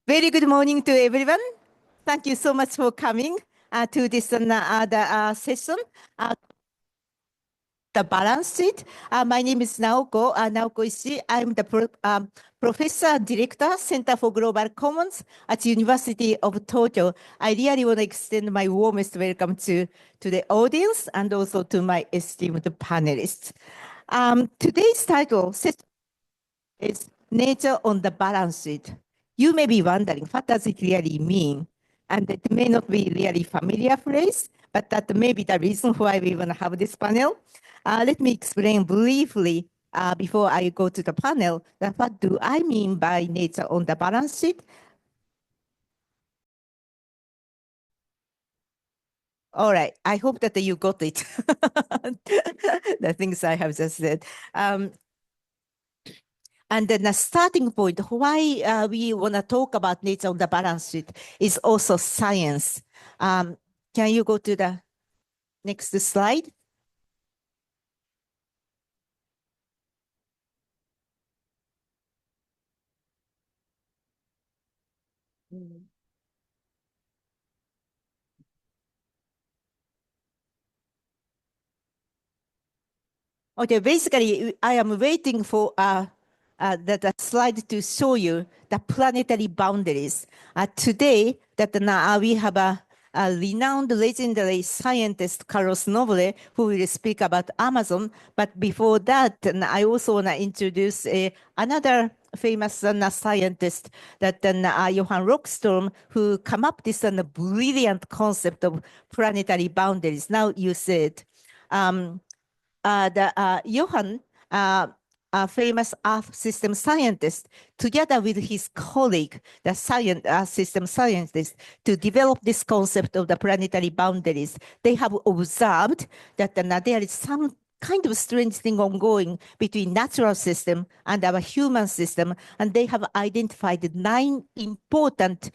Very good morning to everyone. Thank you so much for coming to this session. The balance sheet. My name is Naoko Ishii. I'm the Professor Director, Center for Global Commons at University of Tokyo. I really want to extend my warmest welcome to the audience and also to my esteemed panelists. Today's title is Nature on the Balance Sheet. You may be wondering, what does it really mean? And it may not be really familiar phrase, but that may be the reason why we want to have this panel. Let me explain briefly before I go to the panel that what do I mean by nature on the balance sheet. All right, I hope that you got it, the things I have just said. And then the starting point, why we want to talk about nature on the balance sheet is also science. Can you go to the next slide? Okay, basically, I am waiting for the slide to show you the planetary boundaries. Today, we have a renowned legendary scientist, Carlos Noble, who will speak about Amazon. But before that, I also want to introduce another famous scientist, Johan Rockström, who come up with this brilliant concept of planetary boundaries. Now you said, Johan, a famous Earth system scientist, together with his colleague, the system scientist, to develop this concept of the planetary boundaries. They have observed that there is some kind of strange thing ongoing between natural system and our human system, and they have identified 9 important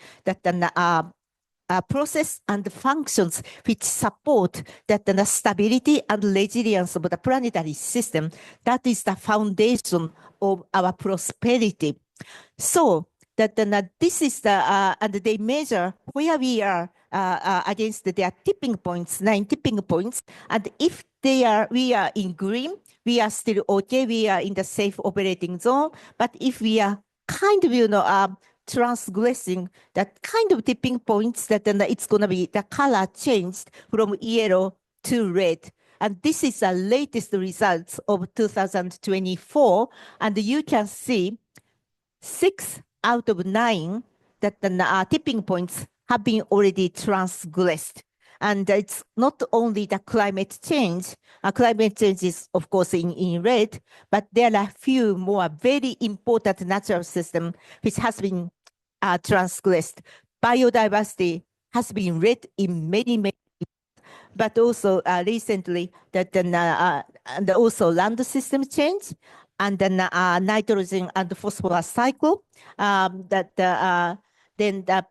process and functions which support the stability and resilience of the planetary system. That is the foundation of our prosperity. So that this is the, and they measure where we are against their tipping points, 9 tipping points. And if we are in green, we are still okay. We are in the safe operating zone. But if we are kind of, transgressing that kind of tipping points, that it's going to be the color changed from yellow to red. And this is the latest results of 2024. And you can see 6 out of 9 that the tipping points have been already transgressed. And it's not only the climate change. Climate change is, of course, in red, but there are a few more very important natural systems which has been transgressed. Biodiversity has been red in many, but also recently that and also land system change, and then nitrogen and phosphorus cycle. Then the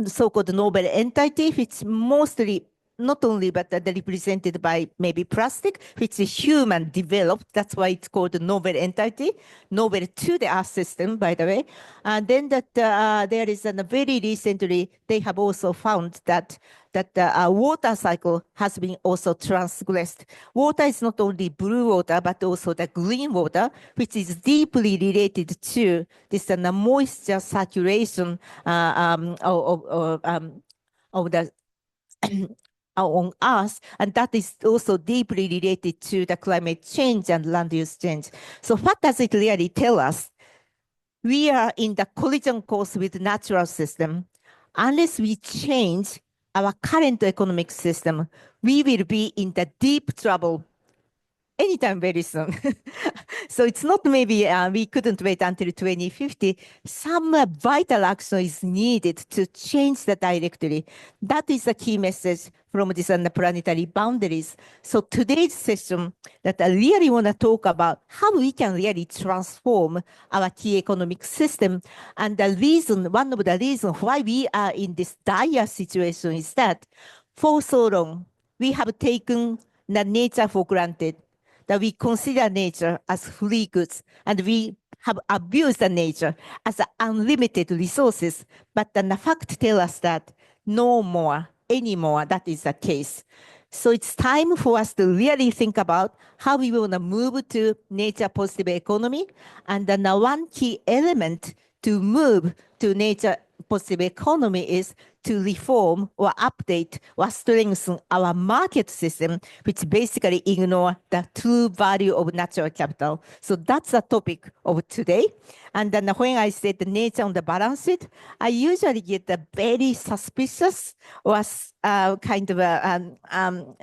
so-called noble entity, which mostly not only but represented by maybe plastic, which is human developed. That's why it's called novel entity, novel to the Earth system, by the way. And then there is very recently they have also found that water cycle has been also transgressed. Water is not only blue water but also the green water, which is deeply related to this moisture saturation of the on Earth, and that is also deeply related to the climate change and land use change. So what does it really tell us? We are in the collision course with natural system. Unless we change our current economic system, we will be in the deep trouble anytime very soon. So it's not maybe we couldn't wait until 2050. Some vital action is needed to change the trajectory. That is the key message from this planetary boundaries. So today's session that I really want to talk about how we can really transform our key economic system. And the reason, one of the reasons why we are in this dire situation is that for so long, we have taken the nature for granted, that we consider nature as free goods, and we have abused the nature as unlimited resources, but the facts tell us that no more anymore that is the case. So it's time for us to really think about how we want to move to nature positive economy. And then one key element to move to nature positive economy is to reform or update or strengthen our market system, which basically ignore the true value of natural capital. So that's the topic of today. And then when I say the nature on the balance sheet, I usually get a very suspicious or kind of a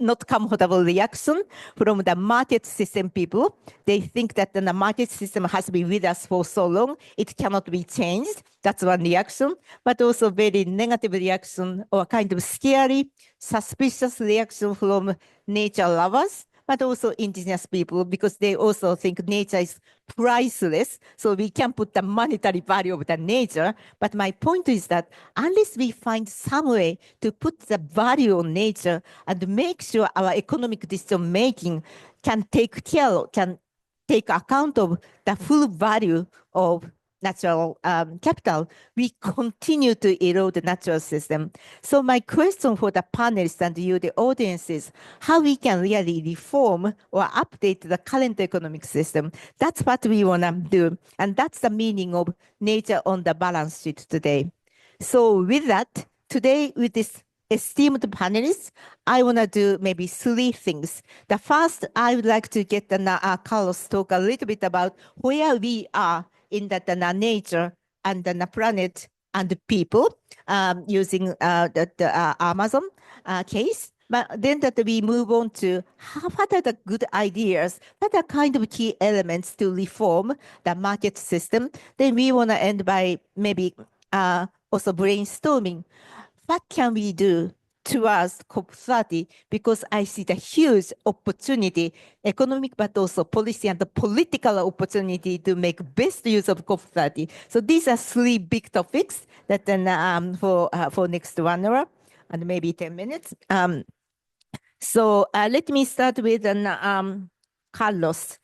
not comfortable reaction from the market system people. They think that the market system has been with us for so long, it cannot be changed. That's one reaction, but also very negative reaction or kind of scary, suspicious reaction from nature lovers, but also indigenous people, because they also think nature is priceless. So we can put the monetary value of the nature. But my point is that unless we find some way to put the value on nature and make sure our economic decision making can take account of the full value of natural capital, we continue to erode the natural system. So my question for the panelists and you, the audience, is how we can really reform or update the current economic system. That's what we want to do. And that's the meaning of nature on the balance sheet today. So with that, today with this esteemed panelists, I want to do maybe three things. The first, I would like to get Carlos talk a little bit about where we are in the nature and the planet and the people using the Amazon case. But then that we move on to what are the good ideas, what are kind of key elements to reform the market system. Then we want to end by maybe also brainstorming. What can we do towards COP30? Because I see the huge opportunity, economic, but also policy and the political opportunity to make best use of COP30. So these are three big topics that then for next 1 hour and maybe 10 minutes. So let me start with Carlos.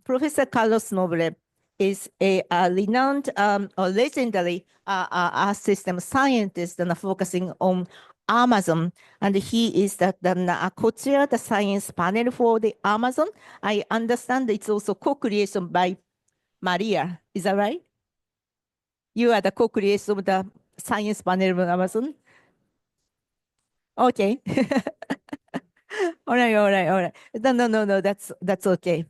Professor Carlos Noble is a renowned or legendary Earth system scientist and focusing on Amazon. And he is the co-chair the science panel for the Amazon. I understand it's also co-creation by Maria. Is that right? You are the co-creation of the science panel of Amazon? Okay. All right. No, that's okay.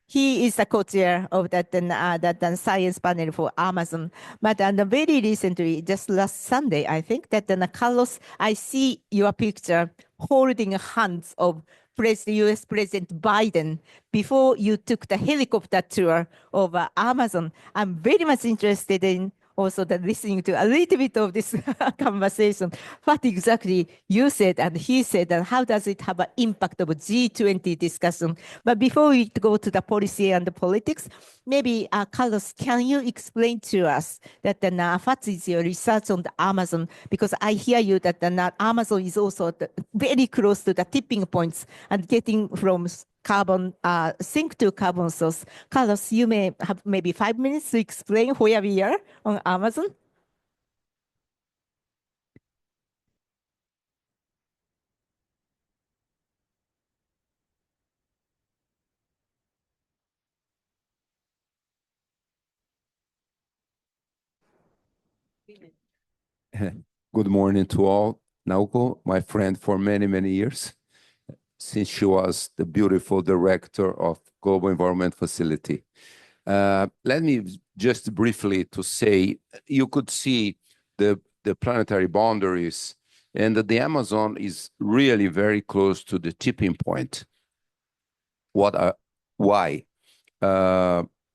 He is the co-chair of that science panel for Amazon. But very recently, just last Sunday, I think that Carlos, I see your picture holding hands of US President Biden before you took the helicopter tour of Amazon. I'm very much interested in also listening to a little bit of this conversation, what exactly you said and he said, and how does it have an impact of G20 discussion. But before we go to the policy and the politics, maybe Carlos, can you explain to us that what is your research on the Amazon? Because I hear you that Amazon is also very close to the tipping points and getting from carbon sink to carbon source. Carlos, you may have maybe 5 minutes to explain where we are on Amazon. Good morning to all. Naoko, my friend for many, many years, since she was the beautiful director of Global Environment Facility. Let me just briefly to say, you could see the planetary boundaries, and the Amazon is really very close to the tipping point. Why?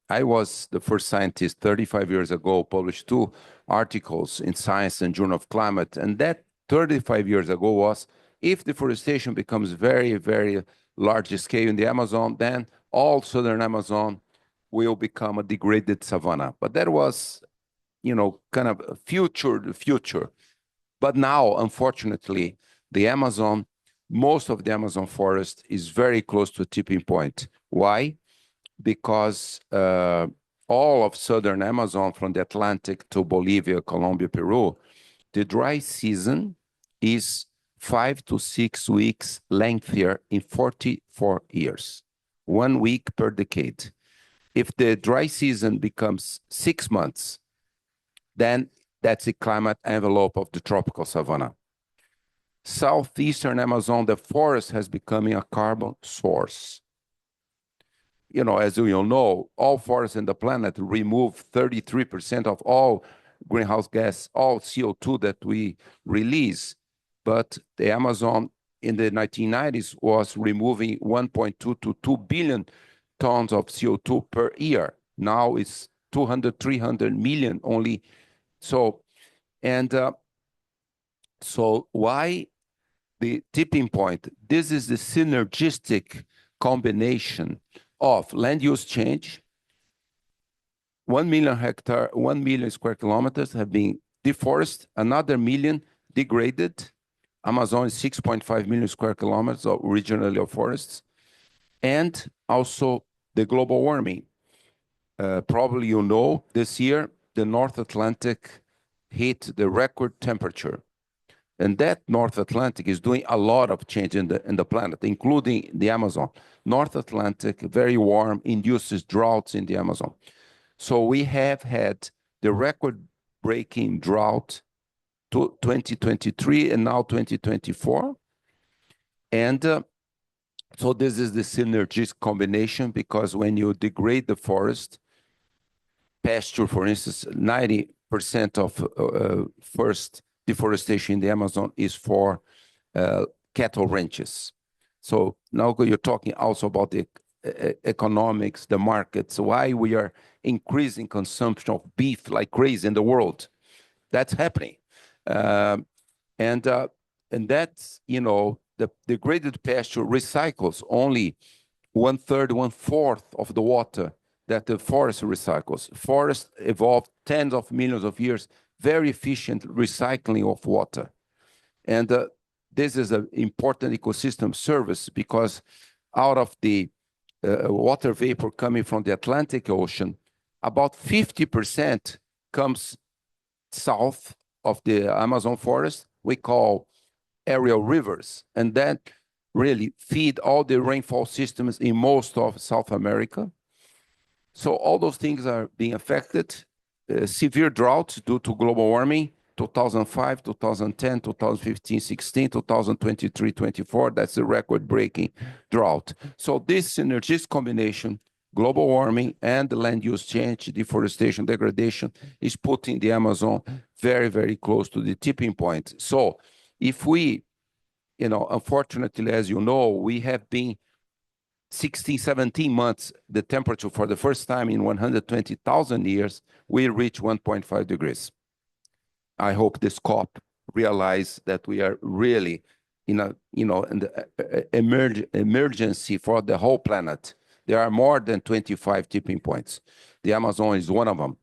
I was the first scientist 35 years ago, published 2 articles in Science and Journal of Climate, and that 35 years ago was, if deforestation becomes very, very large scale in the Amazon, then all southern Amazon will become a degraded savanna. But that was, kind of a future. But now, unfortunately, the Amazon, most of the Amazon forest is very close to a tipping point. Why? because all of southern Amazon, from the Atlantic to Bolivia, Colombia, Peru, the dry season is 5 to 6 weeks lengthier in 44 years, 1 week per decade. If the dry season becomes 6 months, then that's the climate envelope of the tropical savanna. Southeastern Amazon, the forest has become a carbon source. You know, as we all know, all forests in the planet remove 33% of all greenhouse gas, all CO2 that we release. But the Amazon in the 1990s was removing 1.2 to 2 billion tons of CO2 per year. Now it's 200, 300 million only. So why the tipping point? This is the synergistic combination of land use change. 1 million square kilometers have been deforested, another million degraded. Amazon is 6.5 million square kilometers originally of forests. And also the global warming. Probably you know, this year, the North Atlantic hit the record temperature. And that North Atlantic is doing a lot of change in the planet, including the Amazon. North Atlantic, very warm, induces droughts in the Amazon. So we have had the record-breaking drought to 2023 and now 2024. And so this is the synergistic combination, because when you degrade the forest, pasture, for instance, 90% of first deforestation in the Amazon is for cattle ranches. So now you're talking also about the economics, the markets, why we are increasing consumption of beef like crazy in the world. That's happening. And that's, you know, the degraded pasture recycles only 1/3, 1/4 of the water that the forest recycles. Forest evolved tens of millions of years, very efficient recycling of water. And this is an important ecosystem service, because out of the water vapor coming from the Atlantic Ocean, about 50% comes south of the Amazon forest, we call aerial rivers, and that really feed all the rainfall systems in most of South America. So all those things are being affected. Severe droughts due to global warming, 2005, 2010, 2015, 16, 2023, 24, that's a record-breaking drought. So this synergistic combination, global warming and the land use change, deforestation, degradation, is putting the Amazon very, very close to the tipping point. So if we, you know, unfortunately, as you know, we have been 16, 17 months, the temperature for the first time in 120,000 years, we reach 1.5 degrees. I hope this COP realize that we are really in a, you know, in the emergency for the whole planet. There are more than 25 tipping points. The Amazon is one of them.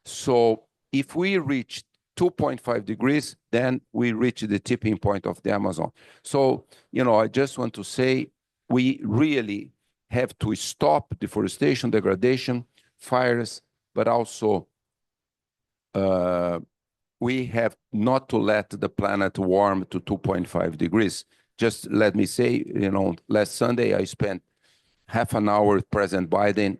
So if we reach 2.5 degrees, then we reach the tipping point of the Amazon. So, you know, I just want to say, we really have to stop deforestation, degradation, fires, but also we have not to let the planet warm to 2.5 degrees. Just let me say, you know, last Sunday I spent half an hour with President Biden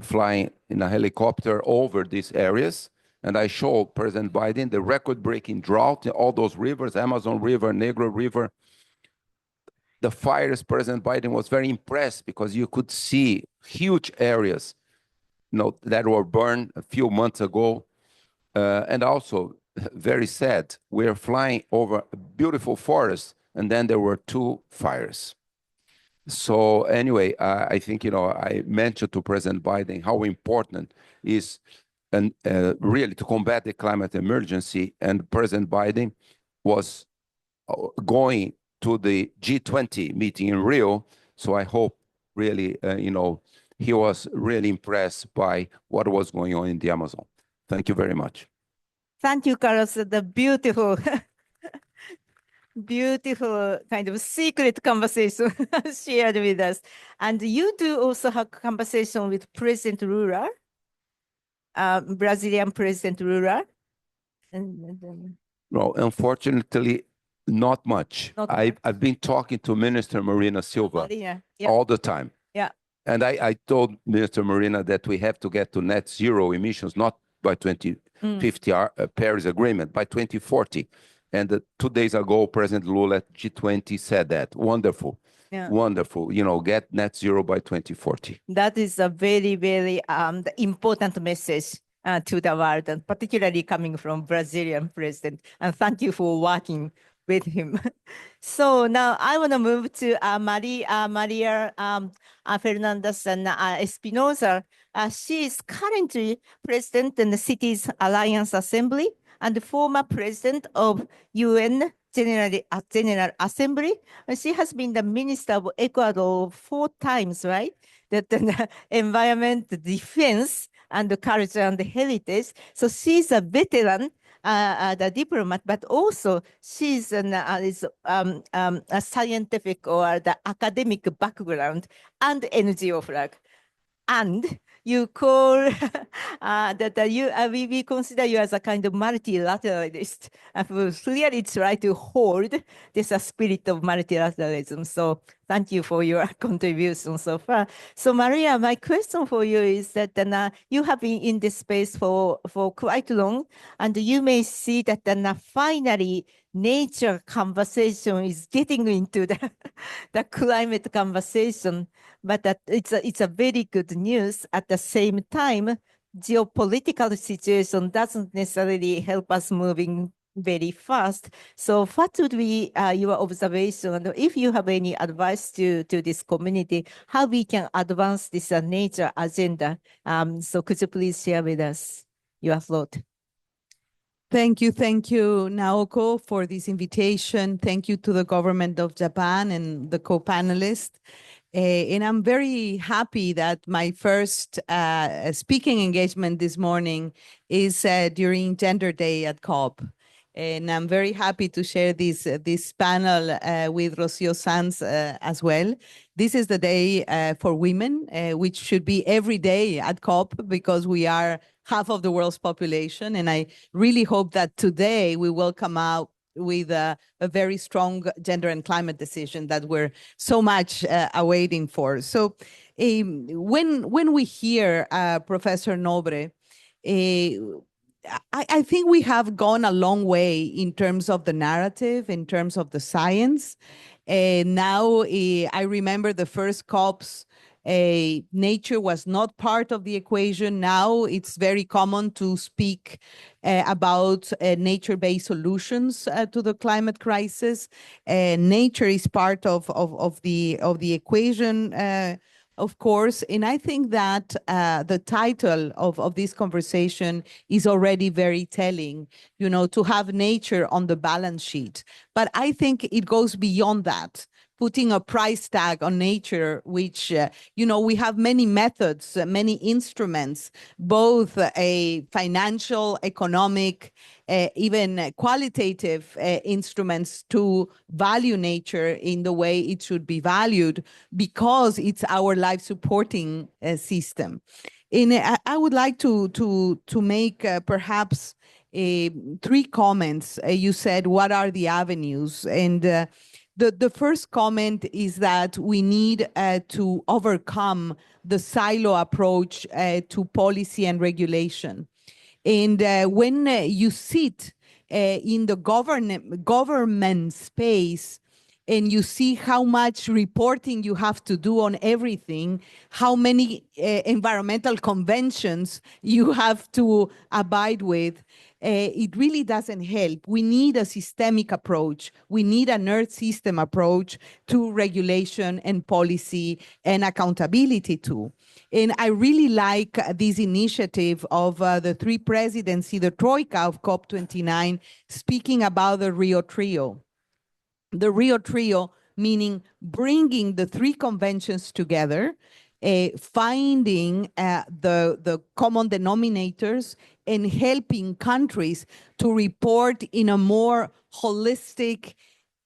flying in a helicopter over these areas. And I showed President Biden the record-breaking drought in all those rivers, Amazon River, Negro River. The fires, President Biden was very impressed because you could see huge areas, you know, that were burned a few months ago. And also, very sad, we're flying over a beautiful forest, and then there were 2 fires. So anyway, I think, you know, I mentioned to President Biden how important is and really to combat the climate emergency. And President Biden was going to the G20 meeting in Rio. So I hope really, you know, he was really impressed by what was going on in the Amazon. Thank you very much. Thank you, Carlos. The beautiful beautiful kind of secret conversation shared with us. And you do also have conversation with President Lula, Brazilian President Lula. No, unfortunately, not much. I've been talking to Minister Marina Silva all the time. Yeah. And I told Minister Marina that we have to get to net zero emissions, not by 2050 Paris Agreement, by 2040. And 2 days ago, President Lula at G20 said that. Wonderful. Yeah. Wonderful. You know, get net zero by 2040. That is a very, very important message to the world, and particularly coming from Brazilian president. And thank you for working with him. So now I want to move to Maria Fernandez and Espinosa. She is currently president in the Cities Alliance Assembly and former president of UN General Assembly. She has been the minister of Ecuador 4 times, right? That the environment, defense, and the culture and the heritage. So she's a veteran, the diplomat, but also she's a scientific or the academic background and NGO flag. And you call that we consider you as a kind of multilateralist who clearly try to hold this spirit of multilateralism. So thank you for your contribution so far. So Maria, my question for you is that you have been in this space for quite long, and you may see that finally nature conversation is getting into the climate conversation, but that it's a very good news. At the same time, geopolitical situation doesn't necessarily help us moving very fast. So what would be your observation, and if you have any advice to this community, how we can advance this nature agenda? So could you please share with us your thought? Thank you, Naoko, for this invitation. Thank you to the government of Japan and the co-panelists. And I'm very happy that my first speaking engagement this morning is during Gender Day at COP. And I'm very happy to share this panel with Rocio Sanz as well. This is the day for women, which should be every day at COP because we are half of the world's population. And I really hope that today we will come out with a very strong gender and climate decision that we're so much awaiting for. So when we hear Professor Nobre, I think we have gone a long way in terms of the narrative, in terms of the science. Now, I remember the first COPs, nature was not part of the equation. Now it's very common to speak about nature-based solutions to the climate crisis. Nature is part of the equation, of course, and I think that the title of this conversation is already very telling, you know, to have nature on the balance sheet. But I think it goes beyond that, putting a price tag on nature, which, you know, we have many methods, many instruments, both financial, economic, even qualitative instruments to value nature in the way it should be valued because it's our life supporting system. And I would like to make perhaps 3 comments. You said, what are the avenues? And the first comment is that we need to overcome the silo approach to policy and regulation. And when you sit in the government space and you see how much reporting you have to do on everything, how many environmental conventions you have to abide with, it really doesn't help. We need a systemic approach. We need an Earth system approach to regulation and policy and accountability too. And I really like this initiative of the 3 presidency, the Troika of COP29, speaking about the Rio Trio. The Rio Trio, meaning bringing the 3 conventions together, finding the common denominators and helping countries to report in a more holistic,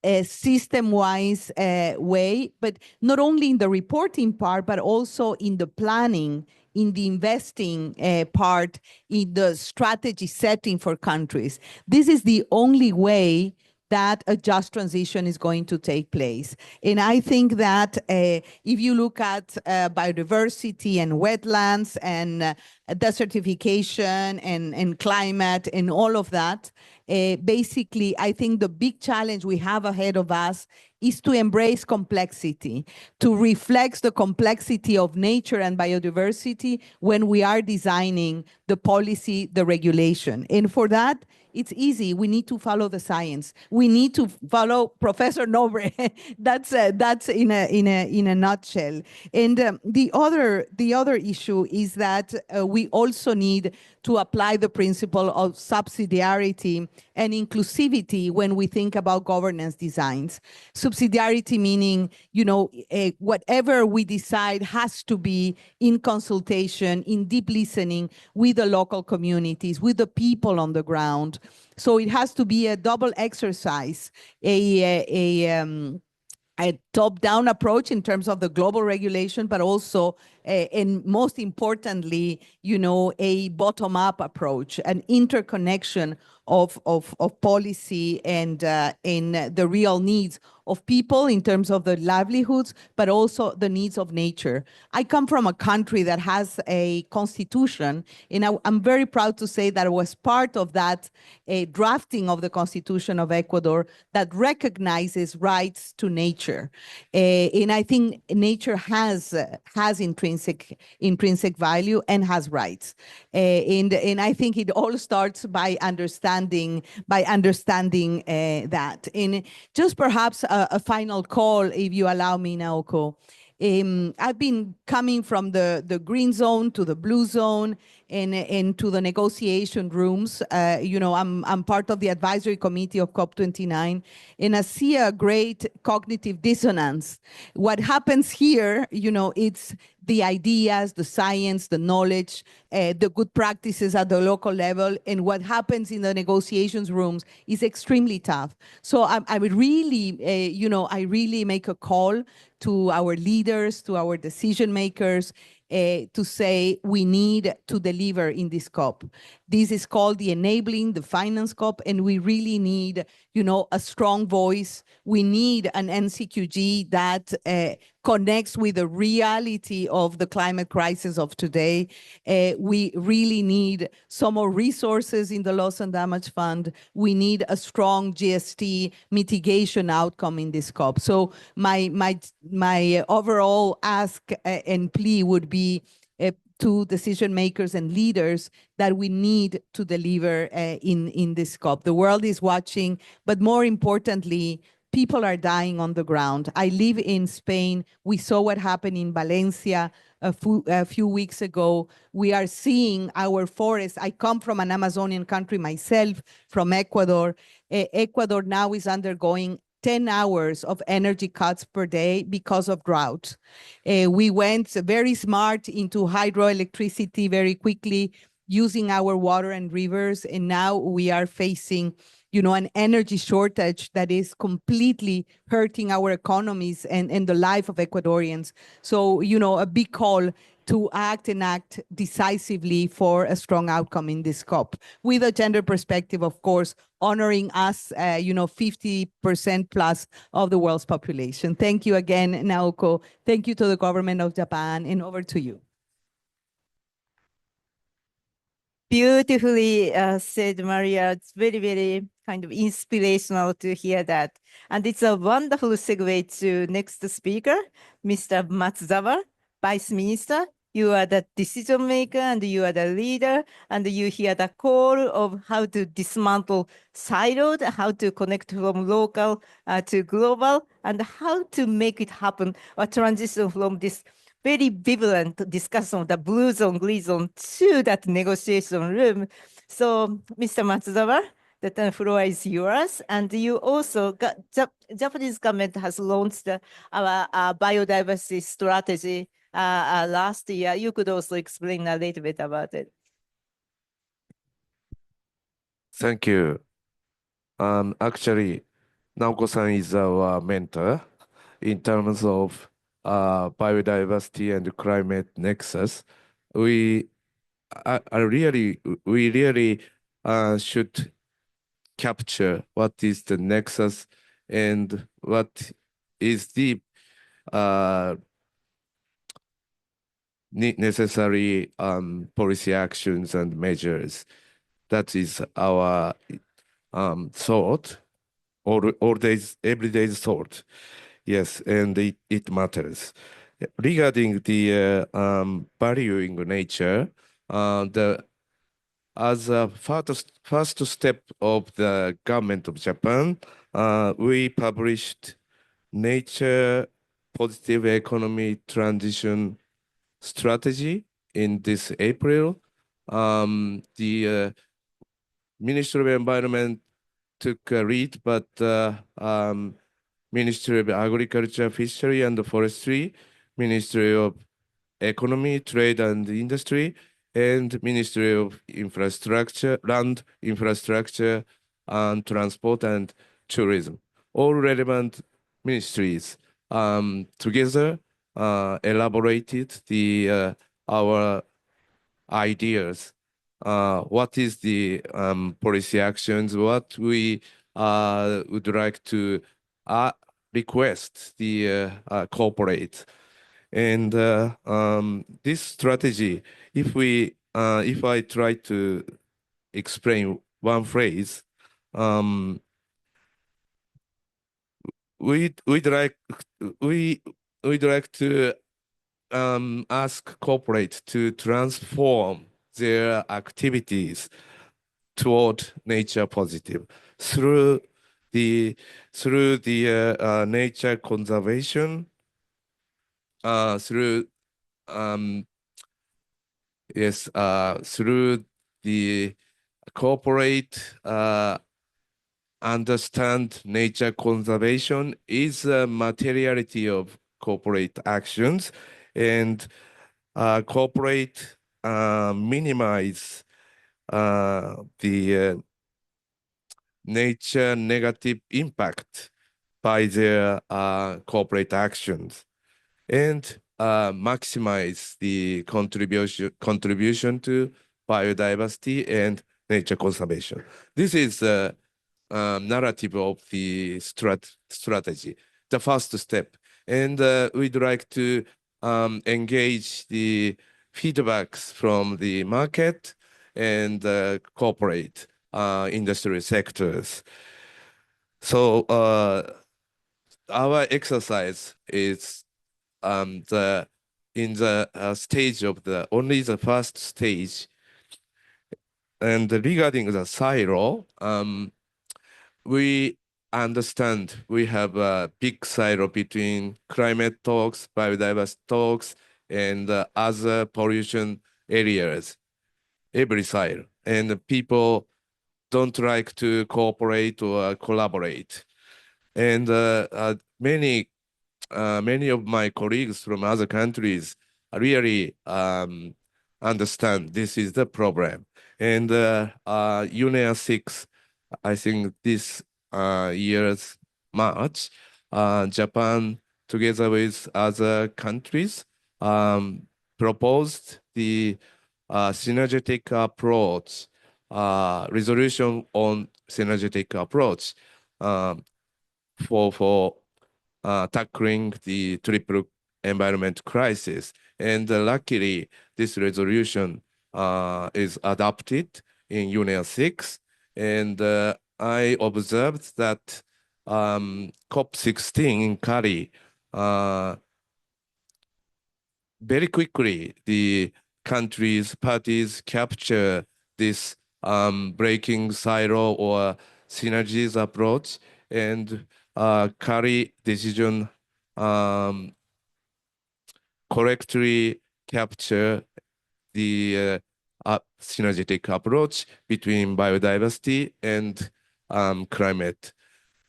a system-wise way, but not only in the reporting part, but also in the planning, in the investing part, in the strategy setting for countries. This is the only way that a just transition is going to take place. And I think that if you look at biodiversity and wetlands and desertification and climate and all of that, basically, I think the big challenge we have ahead of us is to embrace complexity, to reflect the complexity of nature and biodiversity when we are designing the policy, the regulation. And for that, it's easy. We need to follow the science. We need to follow Professor Nobre. That's in a nutshell. And the other issue is that we also need to apply the principle of subsidiarity and inclusivity when we think about governance designs. Subsidiarity meaning, whatever we decide has to be in consultation, in deep listening with the local communities, with the people on the ground. So it has to be a double exercise, a top-down approach in terms of the global regulation, but also, and most importantly, a bottom-up approach, an interconnection of policy and in the real needs of people in terms of the livelihoods, but also the needs of nature. I come from a country that has a constitution, and I'm very proud to say that I was part of that drafting of the Constitution of Ecuador that recognizes rights to nature. And I think nature has intrinsic value and has rights. And I think it all starts by understanding that. And just perhaps a final call, if you allow me, Naoko. I've been coming from the green zone to the blue zone and to the negotiation rooms. I'm part of the advisory committee of COP29, and I see a great cognitive dissonance. What happens here, it's the ideas, the science, the knowledge, the good practices at the local level, and what happens in the negotiations rooms is extremely tough. So I would really, I really make a call to our leaders, to our decision makers, to say we need to deliver in this COP. This is called the Enabling the Finance COP, and we really need, a strong voice. We need an NCQG that connects with the reality of the climate crisis of today. We really need some more resources in the loss and damage fund. We need a strong GST mitigation outcome in this COP. So my overall ask and plea would be to decision makers and leaders that we need to deliver in this COP. The world is watching, but more importantly, people are dying on the ground. I live in Spain. We saw what happened in Valencia a few weeks ago. We are seeing our forests. I come from an Amazonian country myself, from Ecuador. Ecuador now is undergoing 10 hours of energy cuts per day because of drought. We went very smart into hydroelectricity very quickly, using our water and rivers, and now we are facing an energy shortage that is completely hurting our economies and the life of Ecuadorians. So, a big call to act decisively for a strong outcome in this COP, with a gender perspective, of course, honoring us, 50% plus of the world's population. Thank you again, Naoko. Thank you to the government of Japan, and over to you. Beautifully said, Maria. It's very, very kind of inspirational to hear that. And it's a wonderful segue to next speaker, Mr. Matsuzawa, Vice Minister. You are the decision maker and you are the leader, and you hear the call of how to dismantle siloed, how to connect from local to global, and how to make it happen, or transition from this very vibrant discussion of the blue zone, green zone to that negotiation room. So, Mr. Matsuzawa, the floor is yours. And you also got, Japanese government has launched our biodiversity strategy last year. You could also explain a little bit about it. Thank you. Actually, Naoko-san is our mentor in terms of biodiversity and climate nexus. We really should capture what is the nexus and what is the necessary policy actions and measures. That is our thought, all days, everyday thought. Yes, and it matters. Regarding the valuing nature, as a first step of the government of Japan, we published Nature Positive Economy Transition Strategy in this April. The Ministry of Environment took a lead, but Ministry of Agriculture, Fishery and Forestry, Ministry of Economy, Trade and Industry, and Ministry of Infrastructure, Land, Infrastructure, and Transport and Tourism. All relevant ministries together elaborated our ideas. What is the policy actions? What we would like to request the corporate. And this strategy, if I try to explain one phrase, we'd like to ask corporate to transform their activities toward nature positive through the nature conservation, through the corporate understand nature conservation is a materiality of corporate actions, and corporate minimize the nature negative impact by their corporate actions, and maximize the contribution to biodiversity and nature conservation. This is the narrative of the strategy, the first step. And we'd like to engage the feedbacks from the market and corporate industry sectors. So our exercise is in the stage of only the first stage. And regarding the silo, we understand we have a big silo between climate talks, biodiversity talks, and other pollution areas, every silo. And people don't like to cooperate or collaborate. And many of my colleagues from other countries really understand this is the problem. And UNEA 6, I think this year's March, Japan, together with other countries, proposed the synergetic approach, resolution on synergetic approach for tackling the triple environment crisis. And luckily, this resolution is adopted in UNEA 6. And I observed that COP16 in Cali, very quickly, the parties capture this breaking silo or synergies approach, and Cali decision correctly capture the synergetic approach between biodiversity and climate.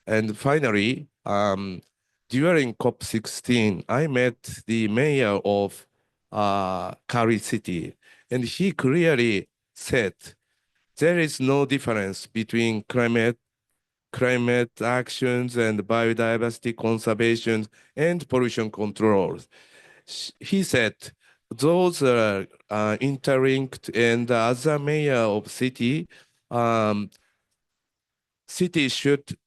And finally, during COP16, I met the mayor of Cali City, and he clearly said there is no difference between climate climate actions and biodiversity conservation and pollution controls. He said those are interlinked, and as a mayor of city, city should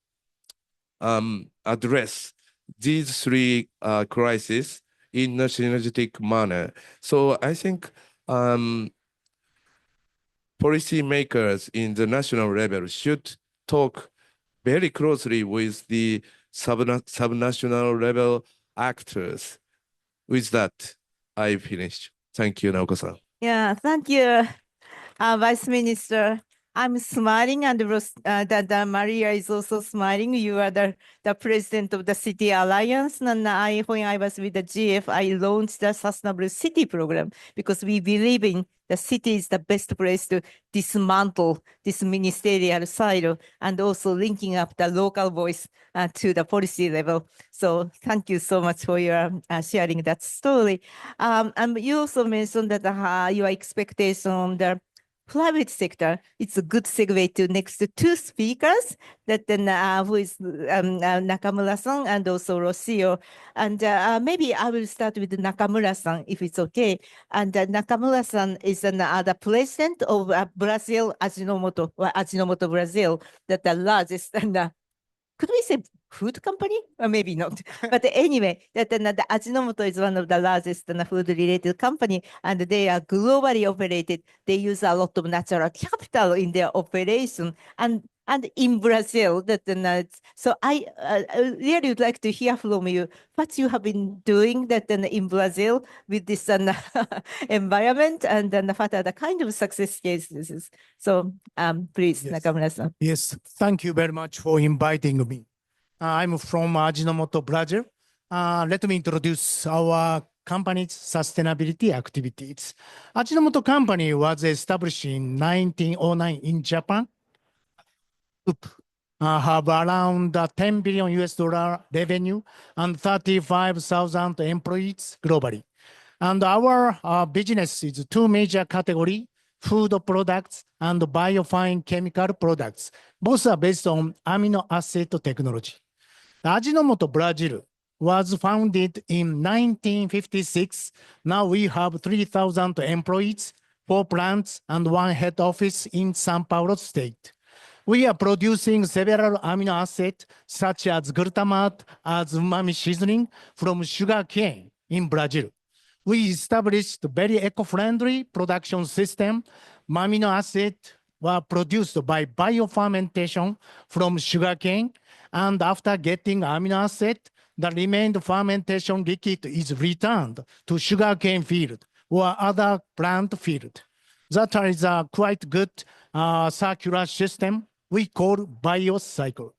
address these three crises in a synergetic manner. So I think policymakers in the national level should talk very closely with the subnational level actors. With that, I finished. Thank you, Naoko-san. Yeah, thank you, Vice Minister. I'm smiling, and that Maria is also smiling. You are the president of the City Alliance. And when I was with the GF, I launched the Sustainable City program because we believe in the city is the best place to dismantle this ministerial silo and also linking up the local voice to the policy level. So thank you so much for your sharing that story. And you also mentioned that your expectation on the private sector. It's a good segue to next two speakers, that then who is Nakamura-san and also Rocio. And maybe I will start with Nakamura-san, if it's okay. And Nakamura-san is the president of Brazil Ajinomoto, or Ajinomoto Brazil, that the largest and could we say food company? Or maybe not. But anyway, that the Ajinomoto is one of the largest food-related company, and they are globally operated. They use a lot of natural capital in their operation, and in Brazil. So I really would like to hear from you what you have been doing in Brazil with this environment, and what are the kind of success cases. So please, Yes. Nakamura-san. Yes, thank you very much for inviting me. I'm from Ajinomoto, Brazil. Let me introduce our company's sustainability activities. Ajinomoto company was established in 1909 in Japan. Have around 10 billion US dollar revenue and 35,000 employees globally. And our business is two major categories: food products and biofine chemical products. Both are based on amino acid technology. Ajinomoto Brazil was founded in 1956. Now we have 3,000 employees, 4 plants, and 1 head office in São Paulo state. We are producing several amino acids, such as glutamate as umami seasoning from sugar cane in Brazil. We established a very eco-friendly production system. Amino acids were produced by biofermentation from sugar cane, and after getting amino acid, the remaining fermentation liquid is returned to sugarcane field or other plant field. That is a quite good circular system we call biocycle.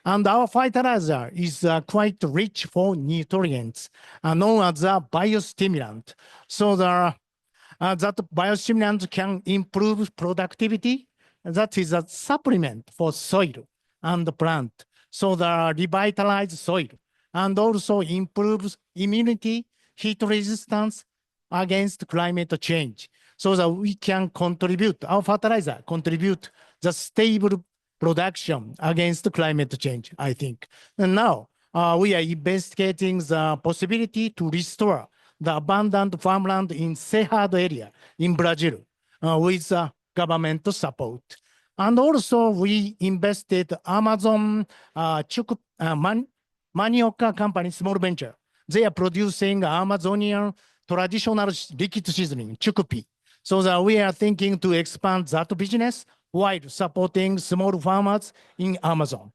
And our fertilizer is quite rich for nutrients, known as a biostimulant. So that biostimulant can improve productivity. That is a supplement for soil and the plant. So the revitalized soil and also improves immunity, heat resistance against climate change. So that we can contribute, our fertilizer contribute the stable production against climate change, I think. And now we are investigating the possibility to restore the abundant farmland in Cerrado area in Brazil with government support. And also we invested Amazon Manioca company, small venture. They are producing Amazonian traditional liquid seasoning, chukupi. So that we are thinking to expand that business while supporting small farmers in Amazon.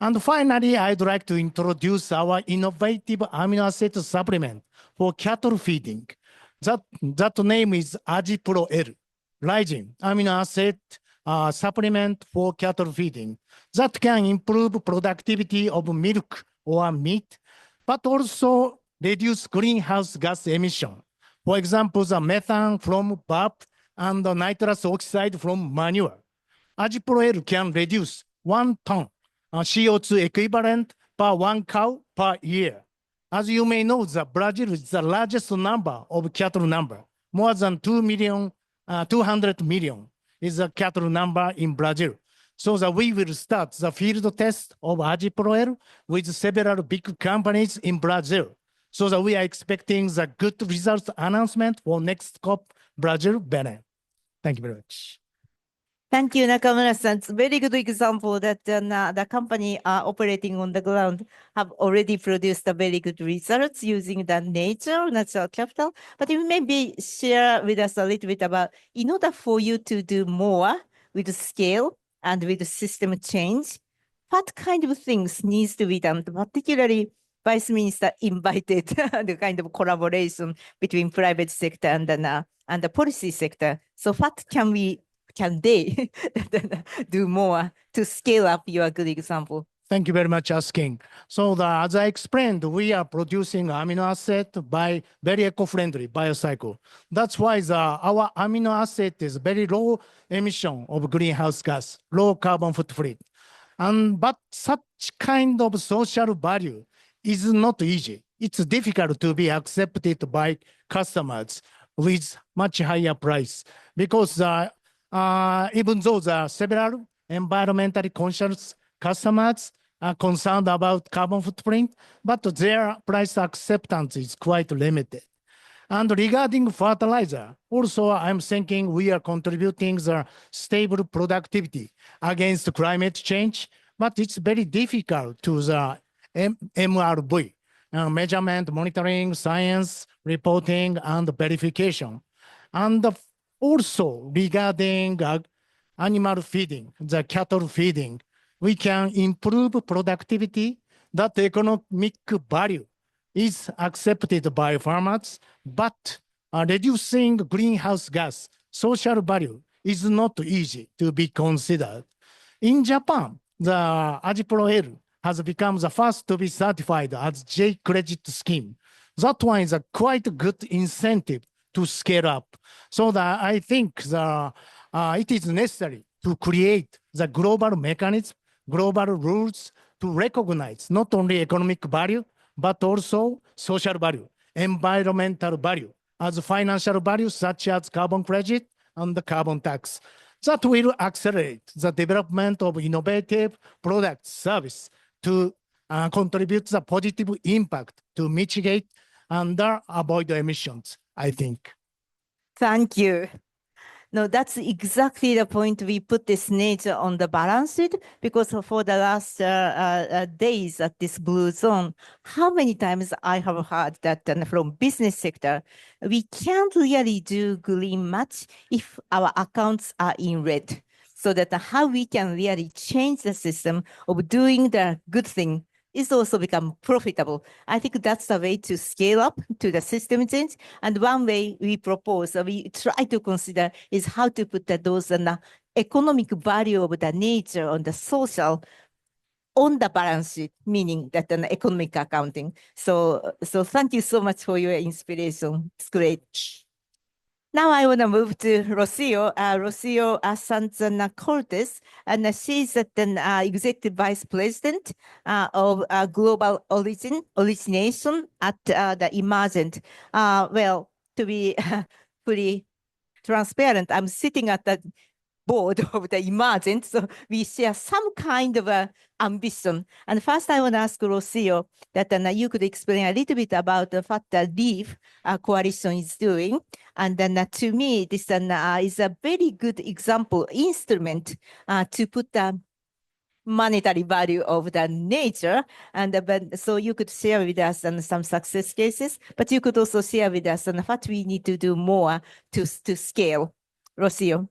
And finally, I'd like to introduce our innovative amino acid supplement for cattle feeding. That name is AgiPro-L, Lysine amino acid supplement for cattle feeding. That can improve productivity of milk or meat, but also reduce greenhouse gas emission. For example, the methane from burp and the nitrous oxide from manure. AgiPro-L can reduce 1 ton CO2 equivalent per 1 cow per year. As you may know, Brazil is the largest number of cattle number. More than 200 million is the cattle number in Brazil. so that we will start the field test of AjiPro-L with several big companies in Brazil, so that we are expecting the good results announcement for next COP Brazil, Benin. Thank you very much. Thank you, Nakamura-san. It's a very good example that the company operating on the ground have already produced a very good results using the natural capital. But you maybe share with us a little bit about, in order for you to do more with scale and with system change, what kind of things needs to be done? Particularly, Vice Minister invited the kind of collaboration between private sector and the policy sector. So what can they do more to scale up your good example? Thank you very much asking. So as I explained, we are producing amino acid by very eco-friendly biocycle. That's why our amino acid is very low emission of greenhouse gas, low carbon footprint. But such kind of social value is not easy. It's difficult to be accepted by customers with much higher price, because even though there are several environmentally conscious customers are concerned about carbon footprint, but their price acceptance is quite limited. And regarding fertilizer, also I'm thinking we are contributing the stable productivity against climate change, but it's very difficult to the MRV, measurement, monitoring, science, reporting, and verification. And also regarding animal feeding, the cattle feeding, we can improve productivity. That economic value is accepted by farmers, but reducing greenhouse gas social value is not easy to be considered. In Japan, the AjiPro-L has become the first to be certified as J-Credit scheme. That one is a quite good incentive to scale up. So that I think it is necessary to create the global mechanism, global rules to recognize not only economic value, but also social value, environmental value, as financial values such as carbon credit and the carbon tax. That will accelerate the development of innovative products, service to contribute the positive impact to mitigate and avoid emissions, I think. Thank you. No, that's exactly the point. We put this nature on the balance sheet, because for the last days at this blue zone, how many times I have heard that from business sector, we can't really do green much if our accounts are in red. So that how we can really change the system of doing the good thing is also become profitable. I think that's the way to scale up to the system change. And one way we propose, we try to consider, is how to put those economic value of the nature on the social on the balance sheet, meaning that an economic accounting. So thank you so much for your inspiration. It's great. Now I want to move to Rocio Sanz-Cortez, and she's the Executive Vice President of Global Origination at the Emergent. Well, to be fully transparent, I'm sitting at the board of the Emergent, so we share some kind of ambition. And first, I want to ask Rocio that you could explain a little bit about what the LEAF coalition is doing. And then to me, this is a very good example, instrument to put the monetary value of the nature. And so you could share with us some success cases, but you could also share with us what we need to do more to scale. Rocio.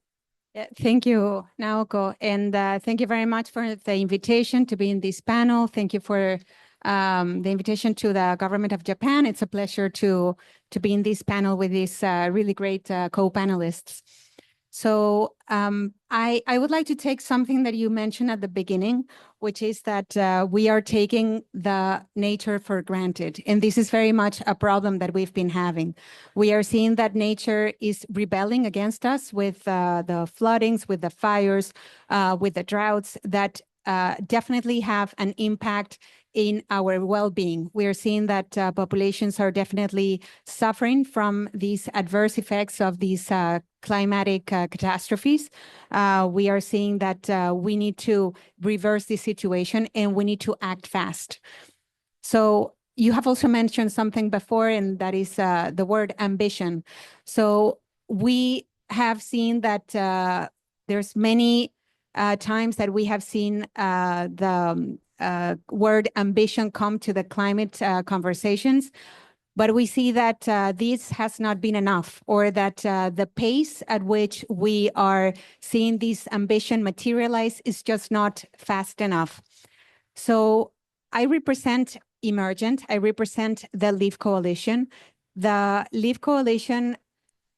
Yeah, thank you, Naoko, and thank you very much for the invitation to be in this panel. Thank you for the invitation to the government of Japan. It's a pleasure to be in this panel with these really great co-panelists. So I would like to take something that you mentioned at the beginning, which is that we are taking the nature for granted. And this is very much a problem that we've been having. We are seeing that nature is rebelling against us with the floodings, with the fires, with the droughts that definitely have an impact in our well-being. We are seeing that populations are definitely suffering from these adverse effects of these climatic catastrophes. We are seeing that we need to reverse this situation and we need to act fast. So you have also mentioned something before, and that is the word ambition. So we have seen that there's many times that we have seen the word ambition come to the climate conversations, but we see that this has not been enough, or that the pace at which we are seeing this ambition materialize is just not fast enough. So I represent Emergent. I represent the LEAF Coalition. The LEAF Coalition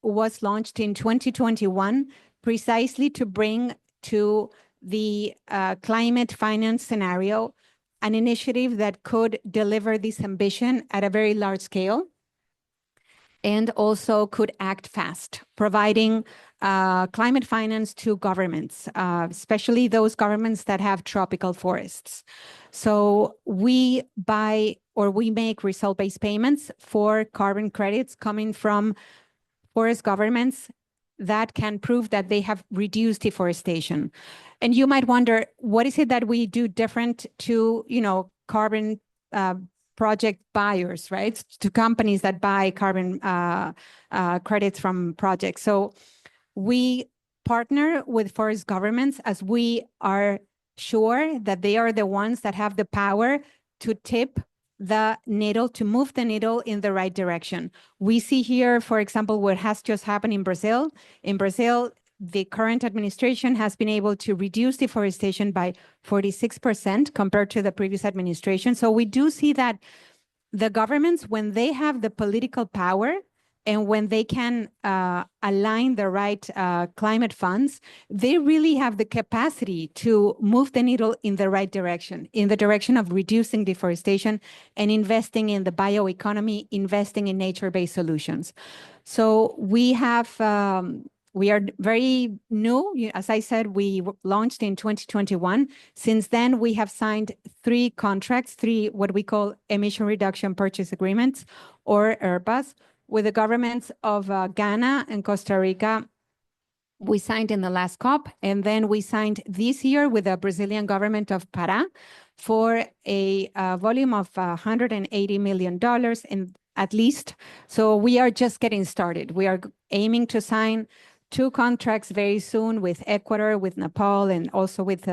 was launched in 2021 precisely to bring to the climate finance scenario an initiative that could deliver this ambition at a very large scale and also could act fast, providing climate finance to governments, especially those governments that have tropical forests. So we buy or we make result-based payments for carbon credits coming from forest governments that can prove that they have reduced deforestation. And you might wonder, what is it that we do different to, carbon project buyers, right? To companies that buy carbon credits from projects. So we partner with forest governments as we are sure that they are the ones that have the power to tip the needle, to move the needle in the right direction. We see here, for example, what has just happened in Brazil. In Brazil, the current administration has been able to reduce deforestation by 46% compared to the previous administration. So we do see that the governments, when they have the political power and when they can align the right climate funds, they really have the capacity to move the needle in the right direction, in the direction of reducing deforestation and investing in the bioeconomy, investing in nature-based solutions. So we have we are very new. As I said, we launched in 2021. Since then, we have signed 3 contracts, 3 what we call emission reduction purchase agreements, or ERPAs, with the governments of Ghana and Costa Rica. We signed in the last COP, and then we signed this year with the Brazilian government of Pará for a volume of $180 million in at least. So we are just getting started. We are aiming to sign 2 contracts very soon with Ecuador, with Nepal, and also with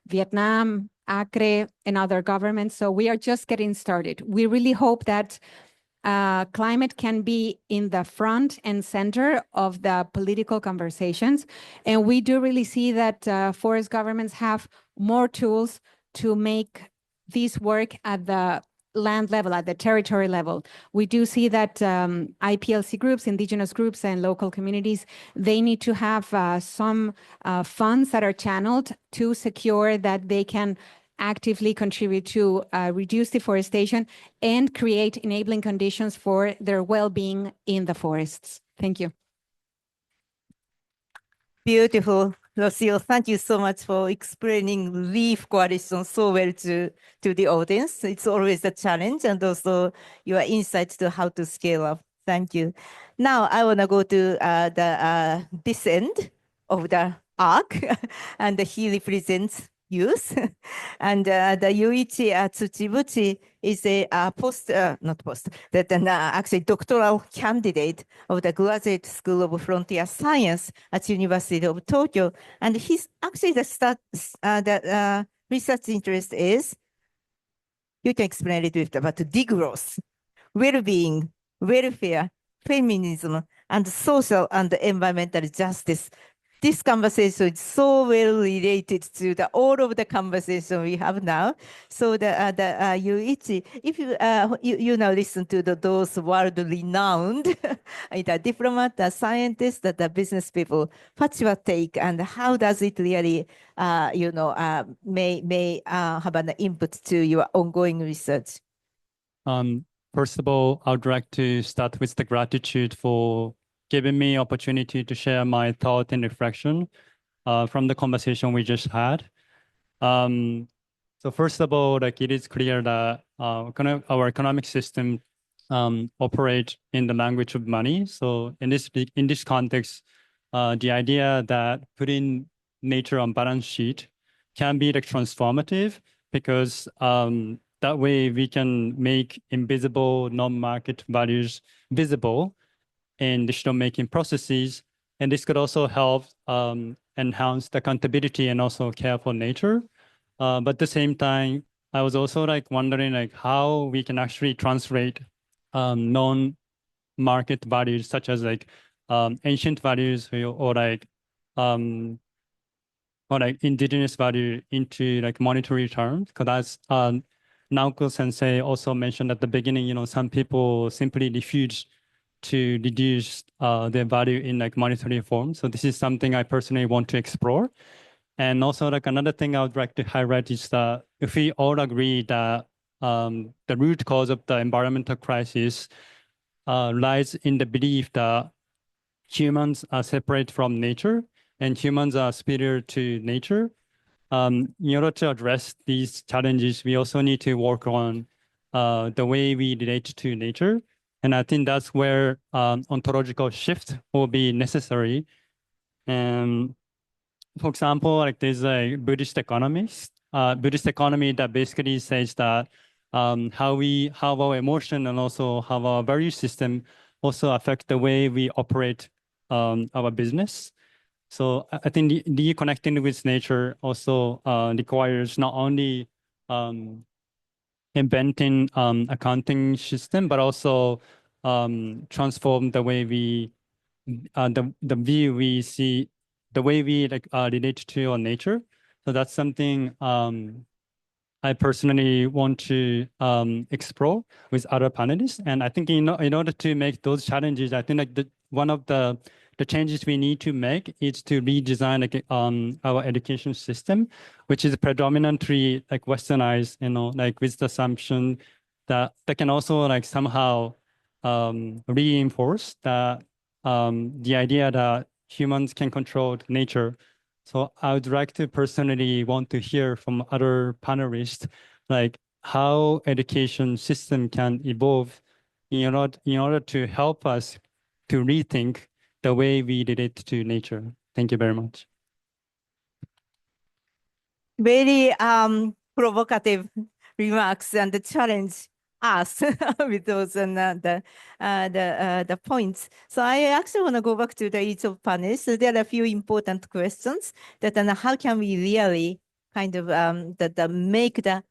Vietnam, Acre, and other governments. So we are just getting started. We really hope that climate can be in the front and center of the political conversations. And we do really see that forest governments have more tools to make this work at the land level, at the territory level. We do see that IPLC groups, indigenous groups, and local communities, they need to have some funds that are channeled to secure that they can actively contribute to reduce deforestation and create enabling conditions for their well-being in the forests. Thank you. Beautiful. Lucille, thank you so much for explaining LEAF Coalition so well to the audience. It's always a challenge, and also your insights to how to scale up. Thank you. Now I want to go to this end of the arc, and he represents youth. And the Yuichi Tsuchibuchi is a actually doctoral candidate of the Graduate School of Frontier Science at University of Tokyo. And he's actually the research interest is, you can explain a little bit about degrowth, well-being, welfare, feminism, and social and environmental justice. This conversation is so well related to all of the conversation we have now. So Yuichi, if you now listen to those world-renowned either diplomat, the scientists, the business people, what's your take, and how does it really, may have an input to your ongoing research? First of all, I would like to start with the gratitude for giving me opportunity to share my thought and reflection from the conversation we just had. So first of all, it is clear that our economic system operates in the language of money. So in this context, the idea that putting nature on balance sheet can be like transformative because that way we can make invisible non-market values visible in decision-making processes. And this could also help enhance the accountability and also care for nature. But at the same time, I was also like wondering like how we can actually translate non-market values such as like ancient values or like indigenous value into like monetary terms. Because as Naoko Sensei also mentioned at the beginning, you know, some people simply refuse to reduce their value in like monetary form. So this is something I personally want to explore. And also like another thing I would like to highlight is that if we all agree that the root cause of the environmental crisis lies in the belief that humans are separate from nature and humans are superior to nature. In order to address these challenges, we also need to work on the way we relate to nature. And I think that's where ontological shift will be necessary. And for example, like there's a Buddhist economy that basically says that how our emotion and also how our value system also affect the way we operate our business. So I think reconnecting with nature also requires not only inventing accounting system, but also transform the way we the view we see, the way we like relate to our nature. So that's something I personally want to explore with other panelists. And I think in order to make those challenges, I think like one of the changes we need to make is to redesign like our education system, which is predominantly like westernized, you know, like with the assumption that can also like somehow reinforce that the idea that humans can control nature. So I would like to personally want to hear from other panelists, like how education system can evolve in order to help us to rethink the way we relate to nature. Thank you very much. Very provocative remarks and the challenge us with those and the points. So I actually want to go back to each of panels. So there are a few important questions that how can we really kind of make the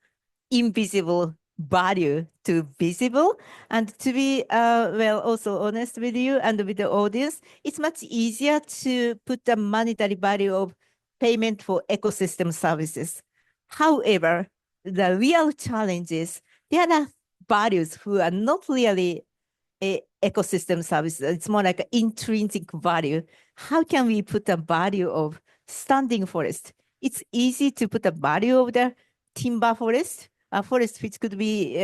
invisible value to visible, and to be well also honest with you and with the audience. It's much easier to put the monetary value of payment for ecosystem services. However, the real challenge is there are values who are not really a ecosystem services. It's more like an intrinsic value. How can we put a value of standing forest? It's easy to put a value of the timber forest, a forest which could be,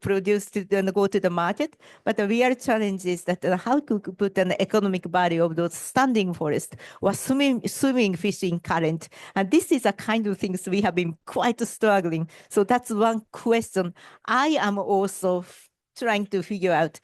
produced and go to the market. But the real challenge is that how to put an economic value of those standing forests or swimming fish in current. And this is a kind of things we have been quite struggling. So that's one question I am also trying to figure out.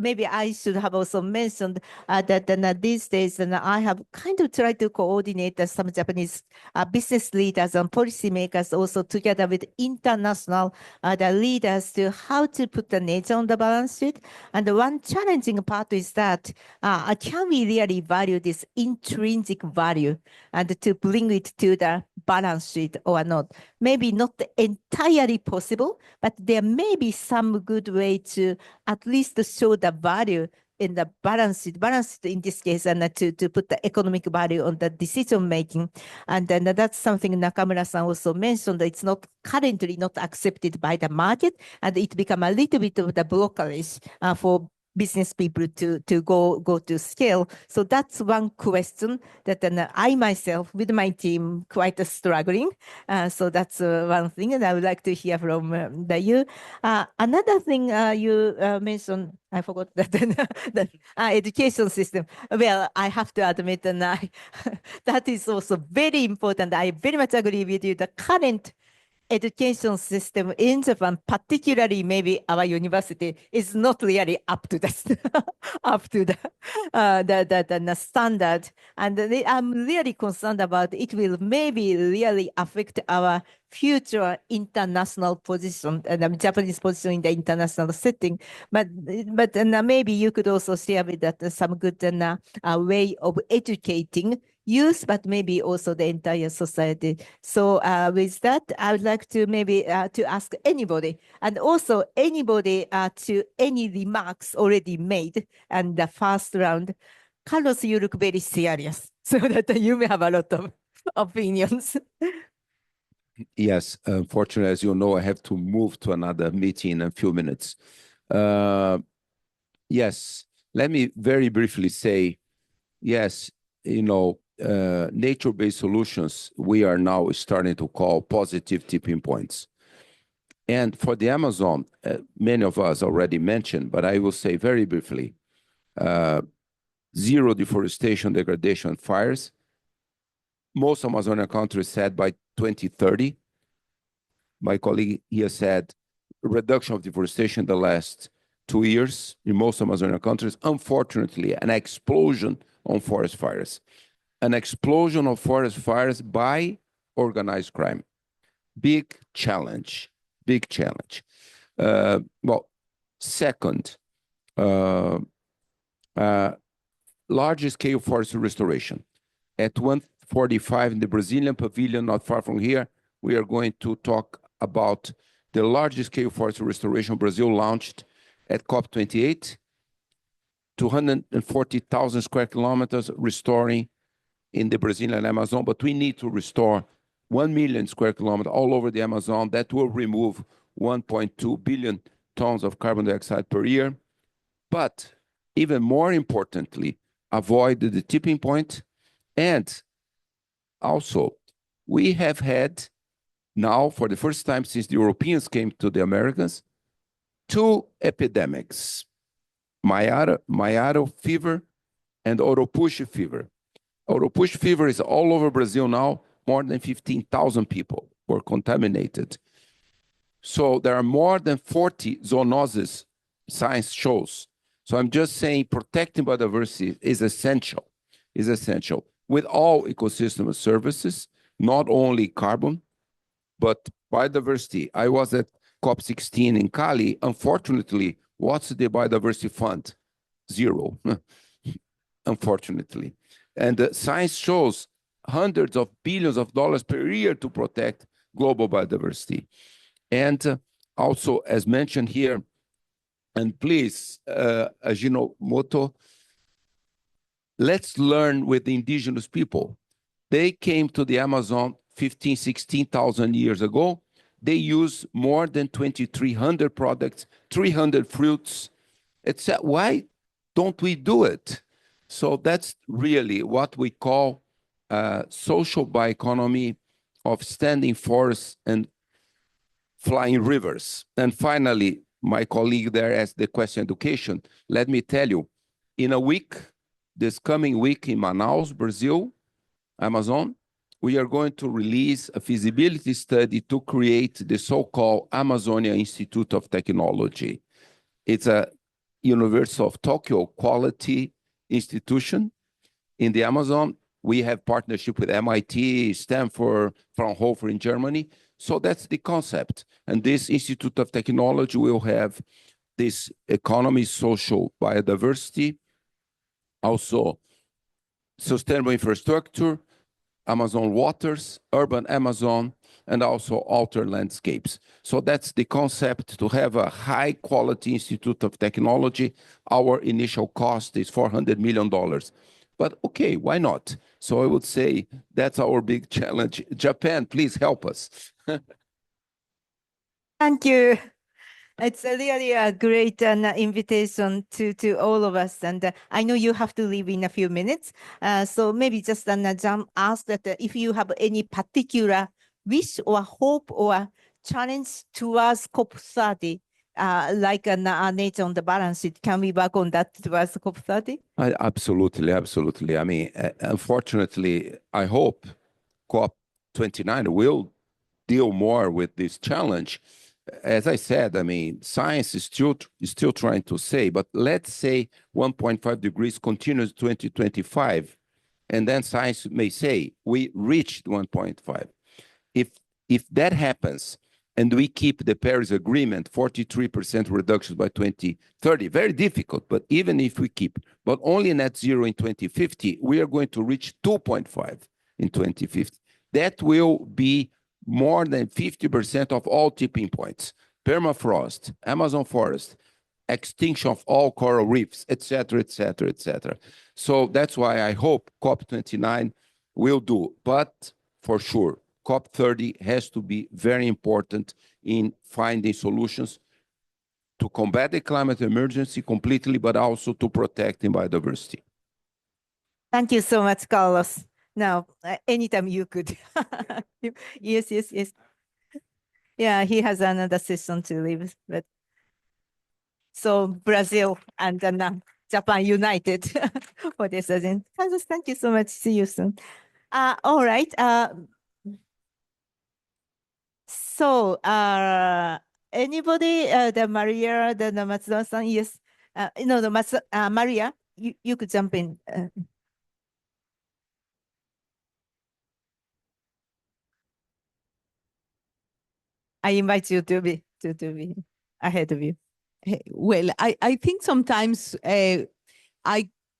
Maybe I should have also mentioned that these days, and I have kind of tried to coordinate some Japanese business leaders and policymakers also together with international the leaders to how to put the nature on the balance sheet. And the one challenging part is that can we really value this intrinsic value and to bring it to the balance sheet or not? Maybe not entirely possible, but there may be some good way to at least show the value in the balance sheet in this case, and to put the economic value on the decision making. And then that's something Nakamura-san also mentioned, that it's not currently not accepted by the market, and it become a little bit of the blockage for business people to go to scale. So that's one question that I myself with my team quite struggling. So that's one thing, and I would like to hear from you. Another thing you mentioned, I forgot that the education system. Well, I have to admit, and that is also very important. I very much agree with you. The current education system in Japan, particularly maybe our university, is not really up to the standard. And I'm really concerned about it will maybe really affect our future international position, Japanese position in the international setting. But maybe you could also share with that some good way of educating youth, but maybe also the entire society. So with that, I would like to maybe to ask anybody, and also anybody to any remarks already made and the first round. Carlos, you look very serious, so that you may have a lot of opinions. Yes, unfortunately, as you know, I have to move to another meeting in a few minutes. Yes, let me very briefly say, yes, nature-based solutions, we are now starting to call positive tipping points. And for the Amazon, many of us already mentioned, but I will say very briefly, zero deforestation, degradation, fires. Most Amazonian countries said by 2030. My colleague here said reduction of deforestation the last 2 years in most Amazonian countries. Unfortunately, an explosion on forest fires. An explosion of forest fires by organized crime. Big challenge, big challenge. Well, second, large-scale forest restoration. At 1:45 in the Brazilian Pavilion, not far from here, we are going to talk about the large-scale forest restoration Brazil launched at COP28, 240,000 square kilometers restoring in the Brazilian Amazon, but we need to restore 1 million square kilometers all over the Amazon. That will remove 1.2 billion tons of carbon dioxide per year. But even more importantly, avoid the tipping point. And also, we have had now, for the first time since the Europeans came to the Americas, 2 epidemics, Maiaro fever and Oropouche fever. Oropouche fever is all over Brazil now. More than 15,000 people were contaminated. So there are more than 40 zoonoses, science shows. So I'm just saying protecting biodiversity is essential, with all ecosystem services, not only carbon, but biodiversity. I was at COP16 in Cali. Unfortunately, what's the biodiversity fund? Zero, unfortunately. And the science shows hundreds of billions of dollars per year to protect global biodiversity. And also, as mentioned here, and please, Ajinomoto, let's learn with the indigenous people. They came to the Amazon 15, 16,000 years ago. They use more than 2,300 products, 300 fruits. Why don't we do it? So that's really what we call social bioeconomy of standing forests and flying rivers. And finally, my colleague there asked the question education. Let me tell you, in a week, this coming week in Manaus, Brazil, Amazon, we are going to release a feasibility study to create the so-called Amazonia Institute of Technology. It's a University of Tokyo quality institution in the Amazon. We have partnership with MIT, Stanford, Fraunhofer in Germany. So that's the concept. And this Institute of Technology will have this economy, social biodiversity, also sustainable infrastructure, Amazon waters, urban Amazon, and also altered landscapes. So that's the concept, to have a high quality Institute of Technology. Our initial cost is $400 million. But okay, why not? So I would say that's our big challenge. Japan, please help us. Thank you. It's really a great invitation to all of us. And I know you have to leave in a few minutes. So maybe just ask that if you have any particular wish or hope or challenge towards COP30, like nature on the balance sheet, can we work on that towards COP30? Absolutely, absolutely. I mean, unfortunately, I hope COP29 will deal more with this challenge. As I said, I mean, science is still trying to say, but let's say 1.5 degrees continues 2025, and then science may say we reached 1.5. If that happens, and we keep the Paris Agreement, 43% reduction by 2030, very difficult, but even if we keep, but only net zero in 2050, we are going to reach 2.5 in 2050. That will be more than 50% of all tipping points, permafrost, Amazon forest, extinction of all coral reefs, etc., etc., etc. So that's why I hope COP29 will do, but for sure, COP30 has to be very important in finding solutions to combat the climate emergency completely, but also to protect biodiversity. Thank you so much, Carlos. Now, anytime you could. Yes. Yeah, he has another session to leave. But so Brazil and Japan united for this event. Carlos, thank you so much. See you soon. All right. So, anybody, the Maria, the Matsuda-san, yes. Maria, you could jump in. I invite you to be ahead of you. Well, I think sometimes I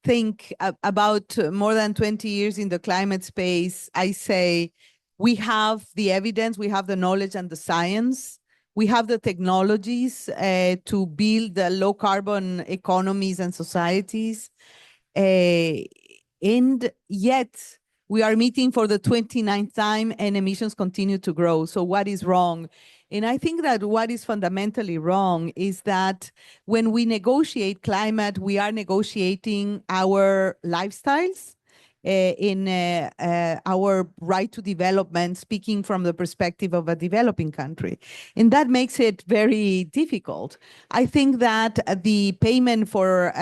think about more than 20 years in the climate space, I say we have the evidence, we have the knowledge and the science, we have the technologies to build the low carbon economies and societies. And yet we are meeting for the 29th time and emissions continue to grow. So what is wrong? And I think that what is fundamentally wrong is that when we negotiate climate, we are negotiating our lifestyles in our right to development, speaking from the perspective of a developing country. And that makes it very difficult. I think that the payment for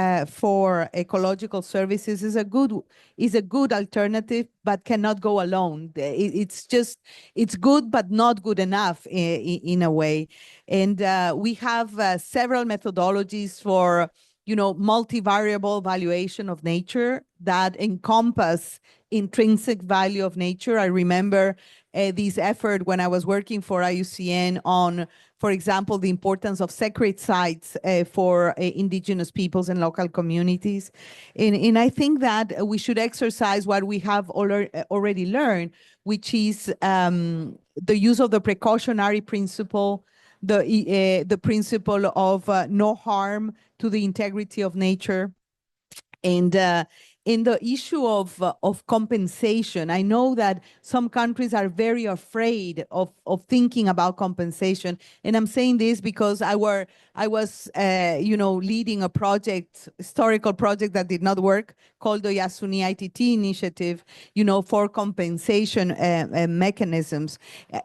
ecological services is a good alternative, but cannot go alone. It's good, but not good enough in a way. And we have several methodologies for multivariable valuation of nature that encompass intrinsic value of nature. I remember this effort when I was working for IUCN on, for example, the importance of sacred sites for indigenous peoples and local communities. And I think that we should exercise what we have already learned, which is the use of the precautionary principle, the principle of no harm to the integrity of nature. And in the issue of compensation, I know that some countries are very afraid of thinking about compensation. And I'm saying this because I was leading a historical project that did not work, called the Yasuni ITT initiative, for compensation mechanisms.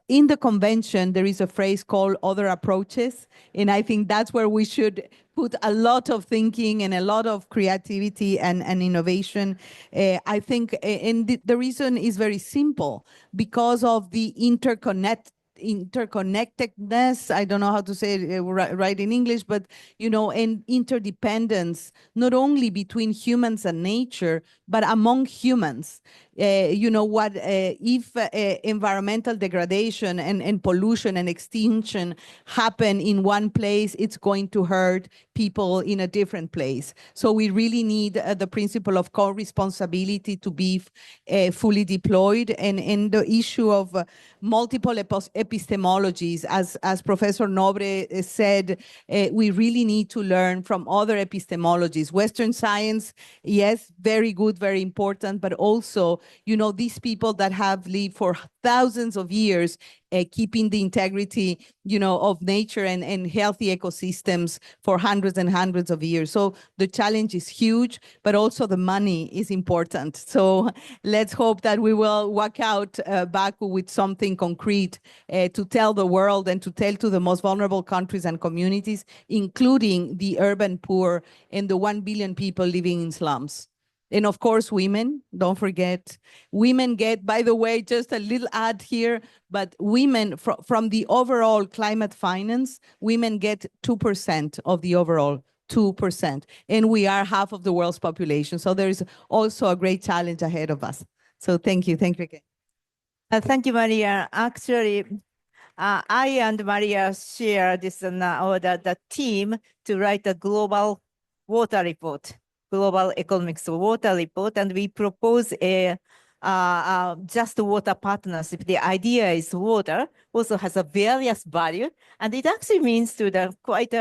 In the convention, there is a phrase called other approaches. And I think that's where we should put a lot of thinking and a lot of creativity and innovation. I think, and the reason is very simple, because of the interconnectedness, I don't know how to say it right in English, but, and interdependence, not only between humans and nature, but among humans. If environmental degradation and pollution and extinction happen in one place, it's going to hurt people in a different place. So we really need the principle of co-responsibility to be fully deployed. And the issue of multiple epistemologies, as Professor Nobre said, we really need to learn from other epistemologies. Western science, yes, very good, very important, but also, these people that have lived for thousands of years, keeping the integrity, of nature and healthy ecosystems for hundreds and hundreds of years. So the challenge is huge, but also the money is important. So let's hope that we will walk out Baku with something concrete to tell the world and to tell to the most vulnerable countries and communities, including the urban poor and the 1 billion people living in slums. And of course, women, don't forget, women get, by the way, just a little ad here, but women from the overall climate finance, women get 2% of the overall 2%. And we are half of the world's population. So there's also a great challenge ahead of us. So thank you again. Thank you, Maria. Actually, I and Maria share this or the team to write a global water report, global economics water report, and we propose a just water partnership. The idea is water also has a various value, and it actually means to the quite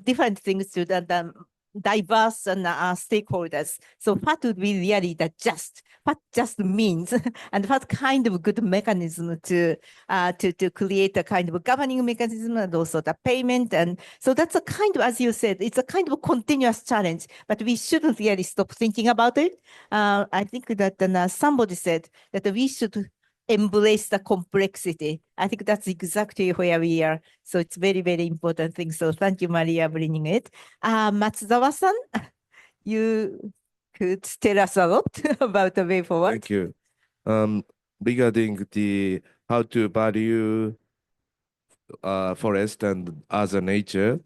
different things to the diverse and stakeholders. So what would be really the just? What just means, and what kind of good mechanism to create a kind of governing mechanism and also the payment. And so that's a kind of, as you said, it's a kind of continuous challenge, but we shouldn't really stop thinking about it. I think that somebody said that we should embrace the complexity. I think that's exactly where we are. So it's very, very important thing. So thank you, Maria, bringing it. Matsuzawa-san, you could tell us a lot about the way forward. Thank you. Regarding the how to value forest and other nature,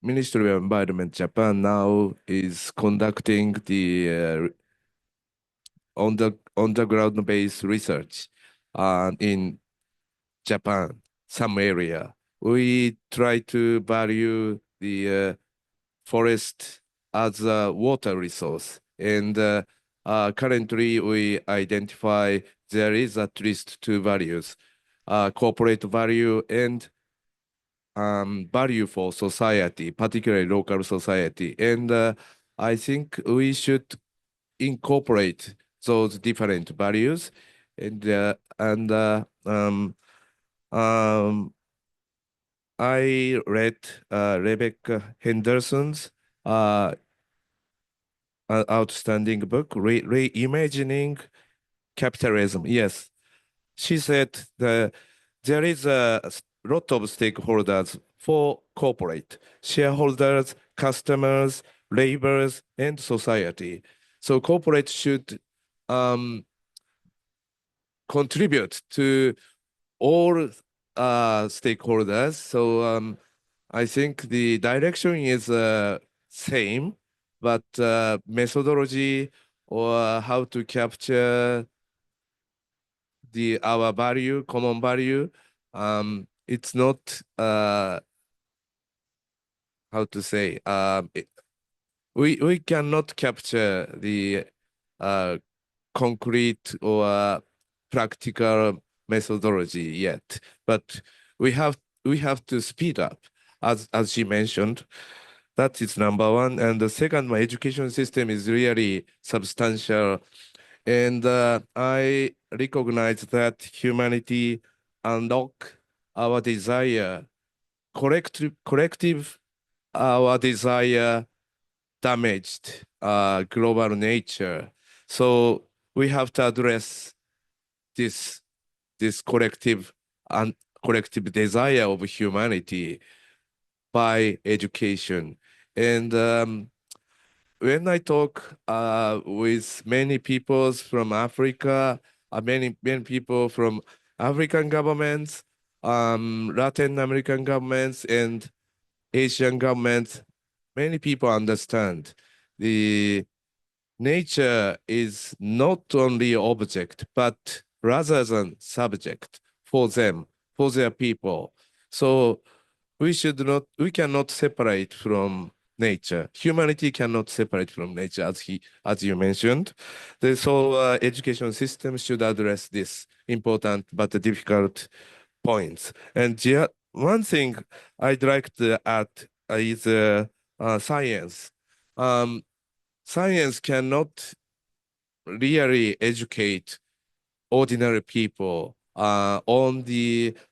Ministry of Environment Japan now is conducting the on the ground based research in Japan, some area. We try to value the forest as a water resource. And currently we identify there is at least two values, corporate value and value for society, particularly local society. And I think we should incorporate those different values. I read Rebecca Henderson's outstanding book, Reimagining Capitalism. Yes, she said that there is a lot of stakeholders for corporate, shareholders, customers, laborers, and society. So corporate should contribute to all stakeholders. So I think the direction is same, but methodology or how to capture our value, common value, it's not how to say we cannot capture the concrete or practical methodology yet, but we have to speed up, as she mentioned. That is number one. And the second, my education system is really substantial. And I recognize that humanity unlock our desire, collective our desire damaged global nature. So we have to address this collective desire of humanity by education. And when I talk with many people from Africa, many people from African governments, Latin American governments, and Asian governments, many people understand the nature is not only object, but rather than subject for them, for their people. So we cannot separate from nature. Humanity cannot separate from nature, as you mentioned. So education system should address this important but difficult points. And one thing I'd like to add is science. Science cannot really educate ordinary people on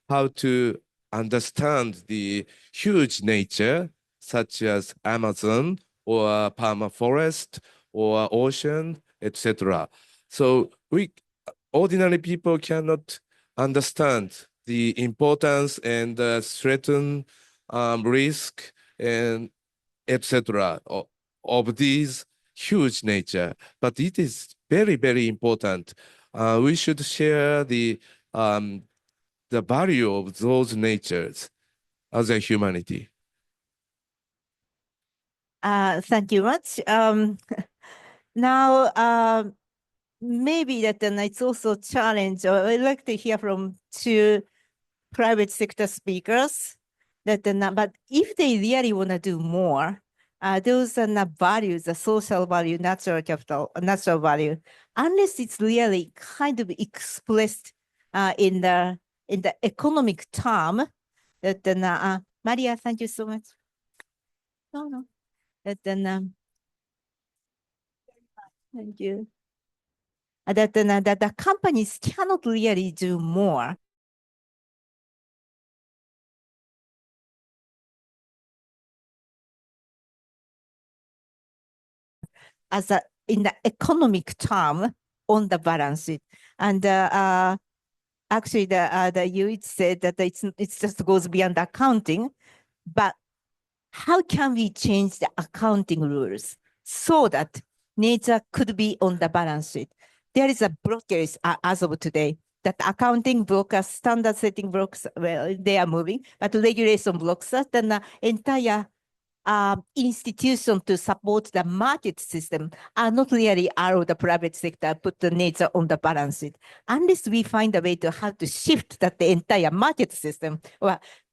how to understand the huge nature, such as Amazon or permafrost or ocean, etc. So ordinary people cannot understand the importance and threaten risk and etc. Of these huge nature, but it is very, very important. We should share the value of those natures as a humanity. Thank you much. Now, maybe that it's also a challenge. I'd like to hear from two private sector speakers. But if they really want to do more, those are not values, the social value, natural capital, natural value, unless it's really kind of expressed in the economic term. Maria, thank you so much. No. Thank you. That the companies cannot really do more. In the economic term on the balance sheet. And actually, you said that it just goes beyond accounting, but how can we change the accounting rules so that nature could be on the balance sheet? There is a blockage as of today that accounting blocks, standard setting blocks, well, they are moving, but regulation blocks that the entire institution to support the market system are not really allow the private sector put the nature on the balance sheet. Unless we find a way to how to shift that the entire market system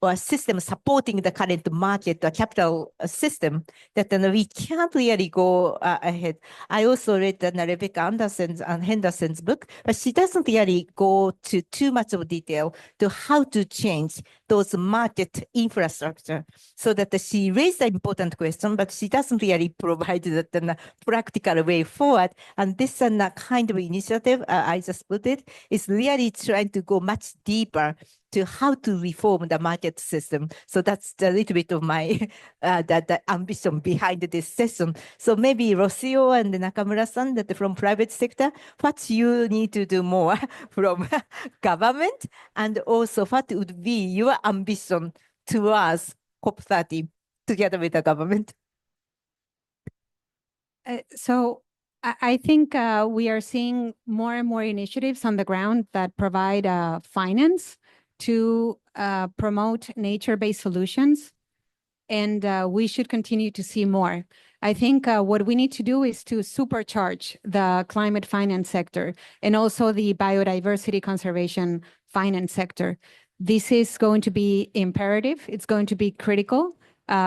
or system supporting the current market or capital system, that we can't really go ahead. I also read Rebecca Anderson's and Henderson's book, but she doesn't really go to too much of detail to how to change those market infrastructure, so that she raised an important question, but she doesn't really provide the practical way forward. And this kind of initiative, I just put it, is really trying to go much deeper to how to reform the market system. So that's a little bit of my the ambition behind this session. So maybe Rocio and Nakamura-san, that from private sector, what you need to do more from government, and also what would be your ambition towards COP30 together with the government? So I think we are seeing more and more initiatives on the ground that provide finance to promote nature-based solutions, and we should continue to see more. I think what we need to do is to supercharge the climate finance sector and also the biodiversity conservation finance sector. This is going to be imperative. It's going to be critical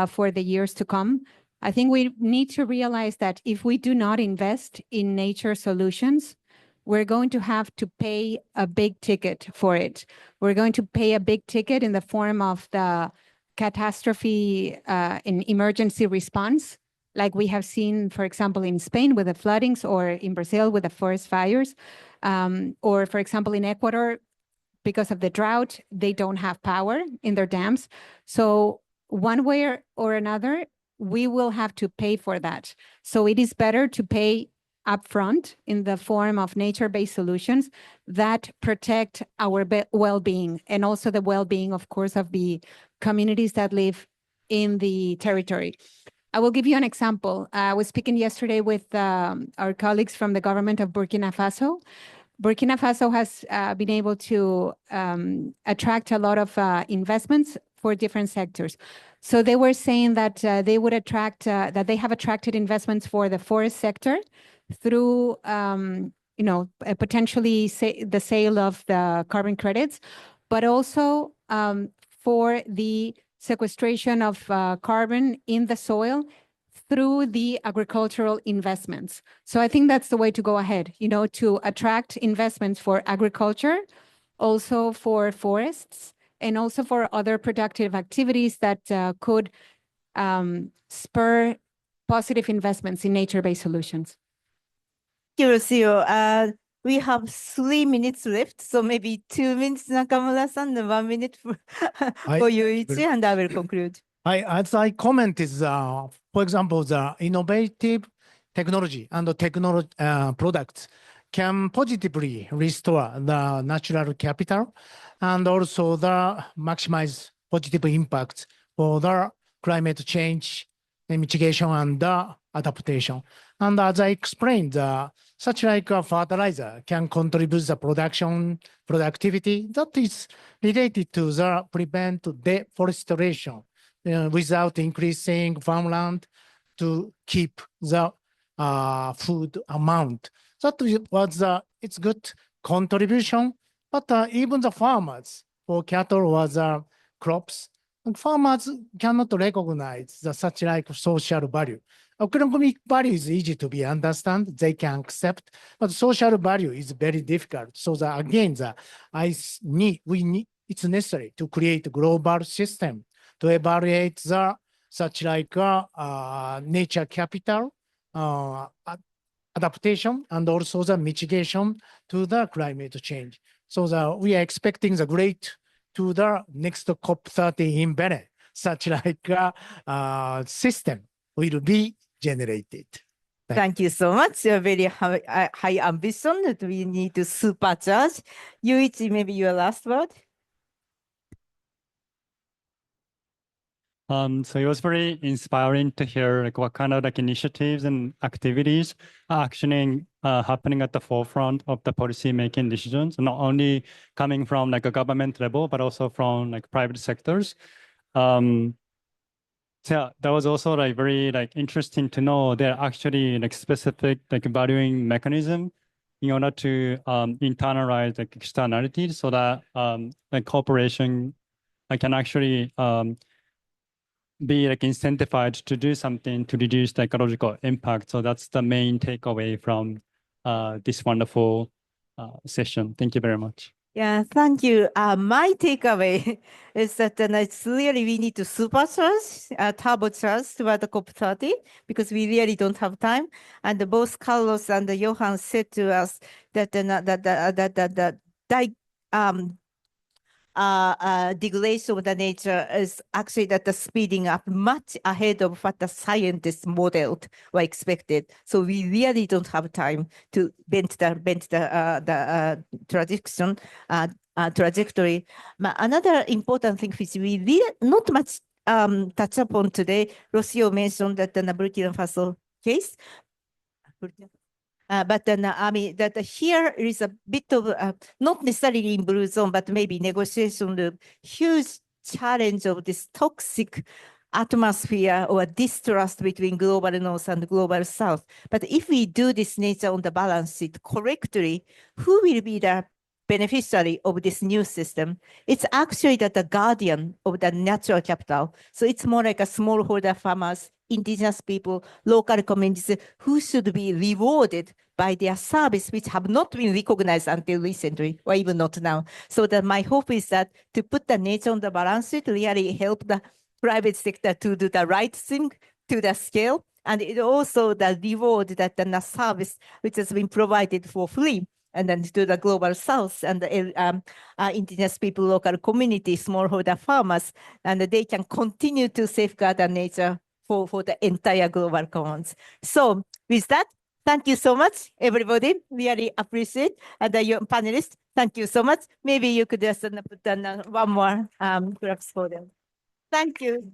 for the years to come. I think we need to realize that if we do not invest in nature solutions, we're going to have to pay a big ticket for it. We're going to pay a big ticket in the form of the catastrophe in emergency response, like we have seen, for example, in Spain with the floodings, or in Brazil with the forest fires, or for example, in Ecuador, because of the drought, they don't have power in their dams. So one way or another, we will have to pay for that. So it is better to pay upfront in the form of nature-based solutions that protect our well-being, and also the well-being, of course, of the communities that live in the territory. I will give you an example. I was speaking yesterday with our colleagues from the government of Burkina Faso. Burkina Faso has been able to attract a lot of investments for different sectors. So they were saying that they would attract, that they have attracted investments for the forest sector through, potentially the sale of the carbon credits, but also for the sequestration of carbon in the soil through the agricultural investments. So I think that's the way to go ahead, to attract investments for agriculture, also for forests, and also for other productive activities that could spur positive investments in nature-based solutions. Thank you, Rocio. We have 3 minutes left, so maybe 2 minutes, Nakamura-san, and 1 minute for Yuichi, and I will conclude. As I commented, for example, the innovative technology and the products can positively restore the natural capital, and also maximize positive impacts for the climate change mitigation and adaptation. And as I explained, such like a fertilizer can contribute the production productivity that is related to the prevent deforestation without increasing farmland to keep the food amount. That was it's good contribution, but even the farmers for cattle was crops, and farmers cannot recognize the such like social value. Economic value is easy to be understand, they can accept, but social value is very difficult. So again, it's necessary to create a global system to evaluate the such like nature capital, adaptation, and also the mitigation to the climate change. So we are expecting the great to the next COP30 in Bennett, such like system will be generated. Thank you so much. You're very high ambition that we need to supercharge. Yuichi, maybe your last word? So it was very inspiring to hear like what kind of like initiatives and activities are actually happening at the forefront of the policy making decisions, not only coming from like a government level, but also from like private sectors. So yeah, that was also like very like interesting to know there are actually like specific like valuing mechanism in order to internalize like externalities so that like corporation can actually be like incentivized to do something to reduce the ecological impact. So that's the main takeaway from this wonderful session. Thank you very much. Yeah, thank you. My takeaway is that it's really we need to supercharge, turbocharge toward the COP30 because we really don't have time. And both Carlos and Johan said to us that degradation of the nature is actually that the speeding up much ahead of what the scientists modeled or expected. So we really don't have time to bend the trajectory. Another important thing which we really not much touch upon today, Rocio mentioned that the Burkina Faso case. But then, I mean, that here is a bit of, not necessarily in blue zone, but maybe negotiation, the huge challenge of this toxic atmosphere or distrust between global north and global south. But if we do this nature on the balance sheet correctly, who will be the beneficiary of this new system? It's actually that the guardian of the natural capital. So it's more like a smallholder farmers, indigenous people, local communities who should be rewarded by their service, which have not been recognized until recently, or even not now. So that my hope is that to put the nature on the balance sheet really help the private sector to do the right thing to the scale. And it also the reward that the service which has been provided for free. And then to the global south and the indigenous people, local community, smallholder farmers, and they can continue to safeguard the nature for the entire global commons. So with that, thank you so much, everybody. Really appreciate. And your panelists, thank you so much. Maybe you could just put one more graphs for them. Thank you.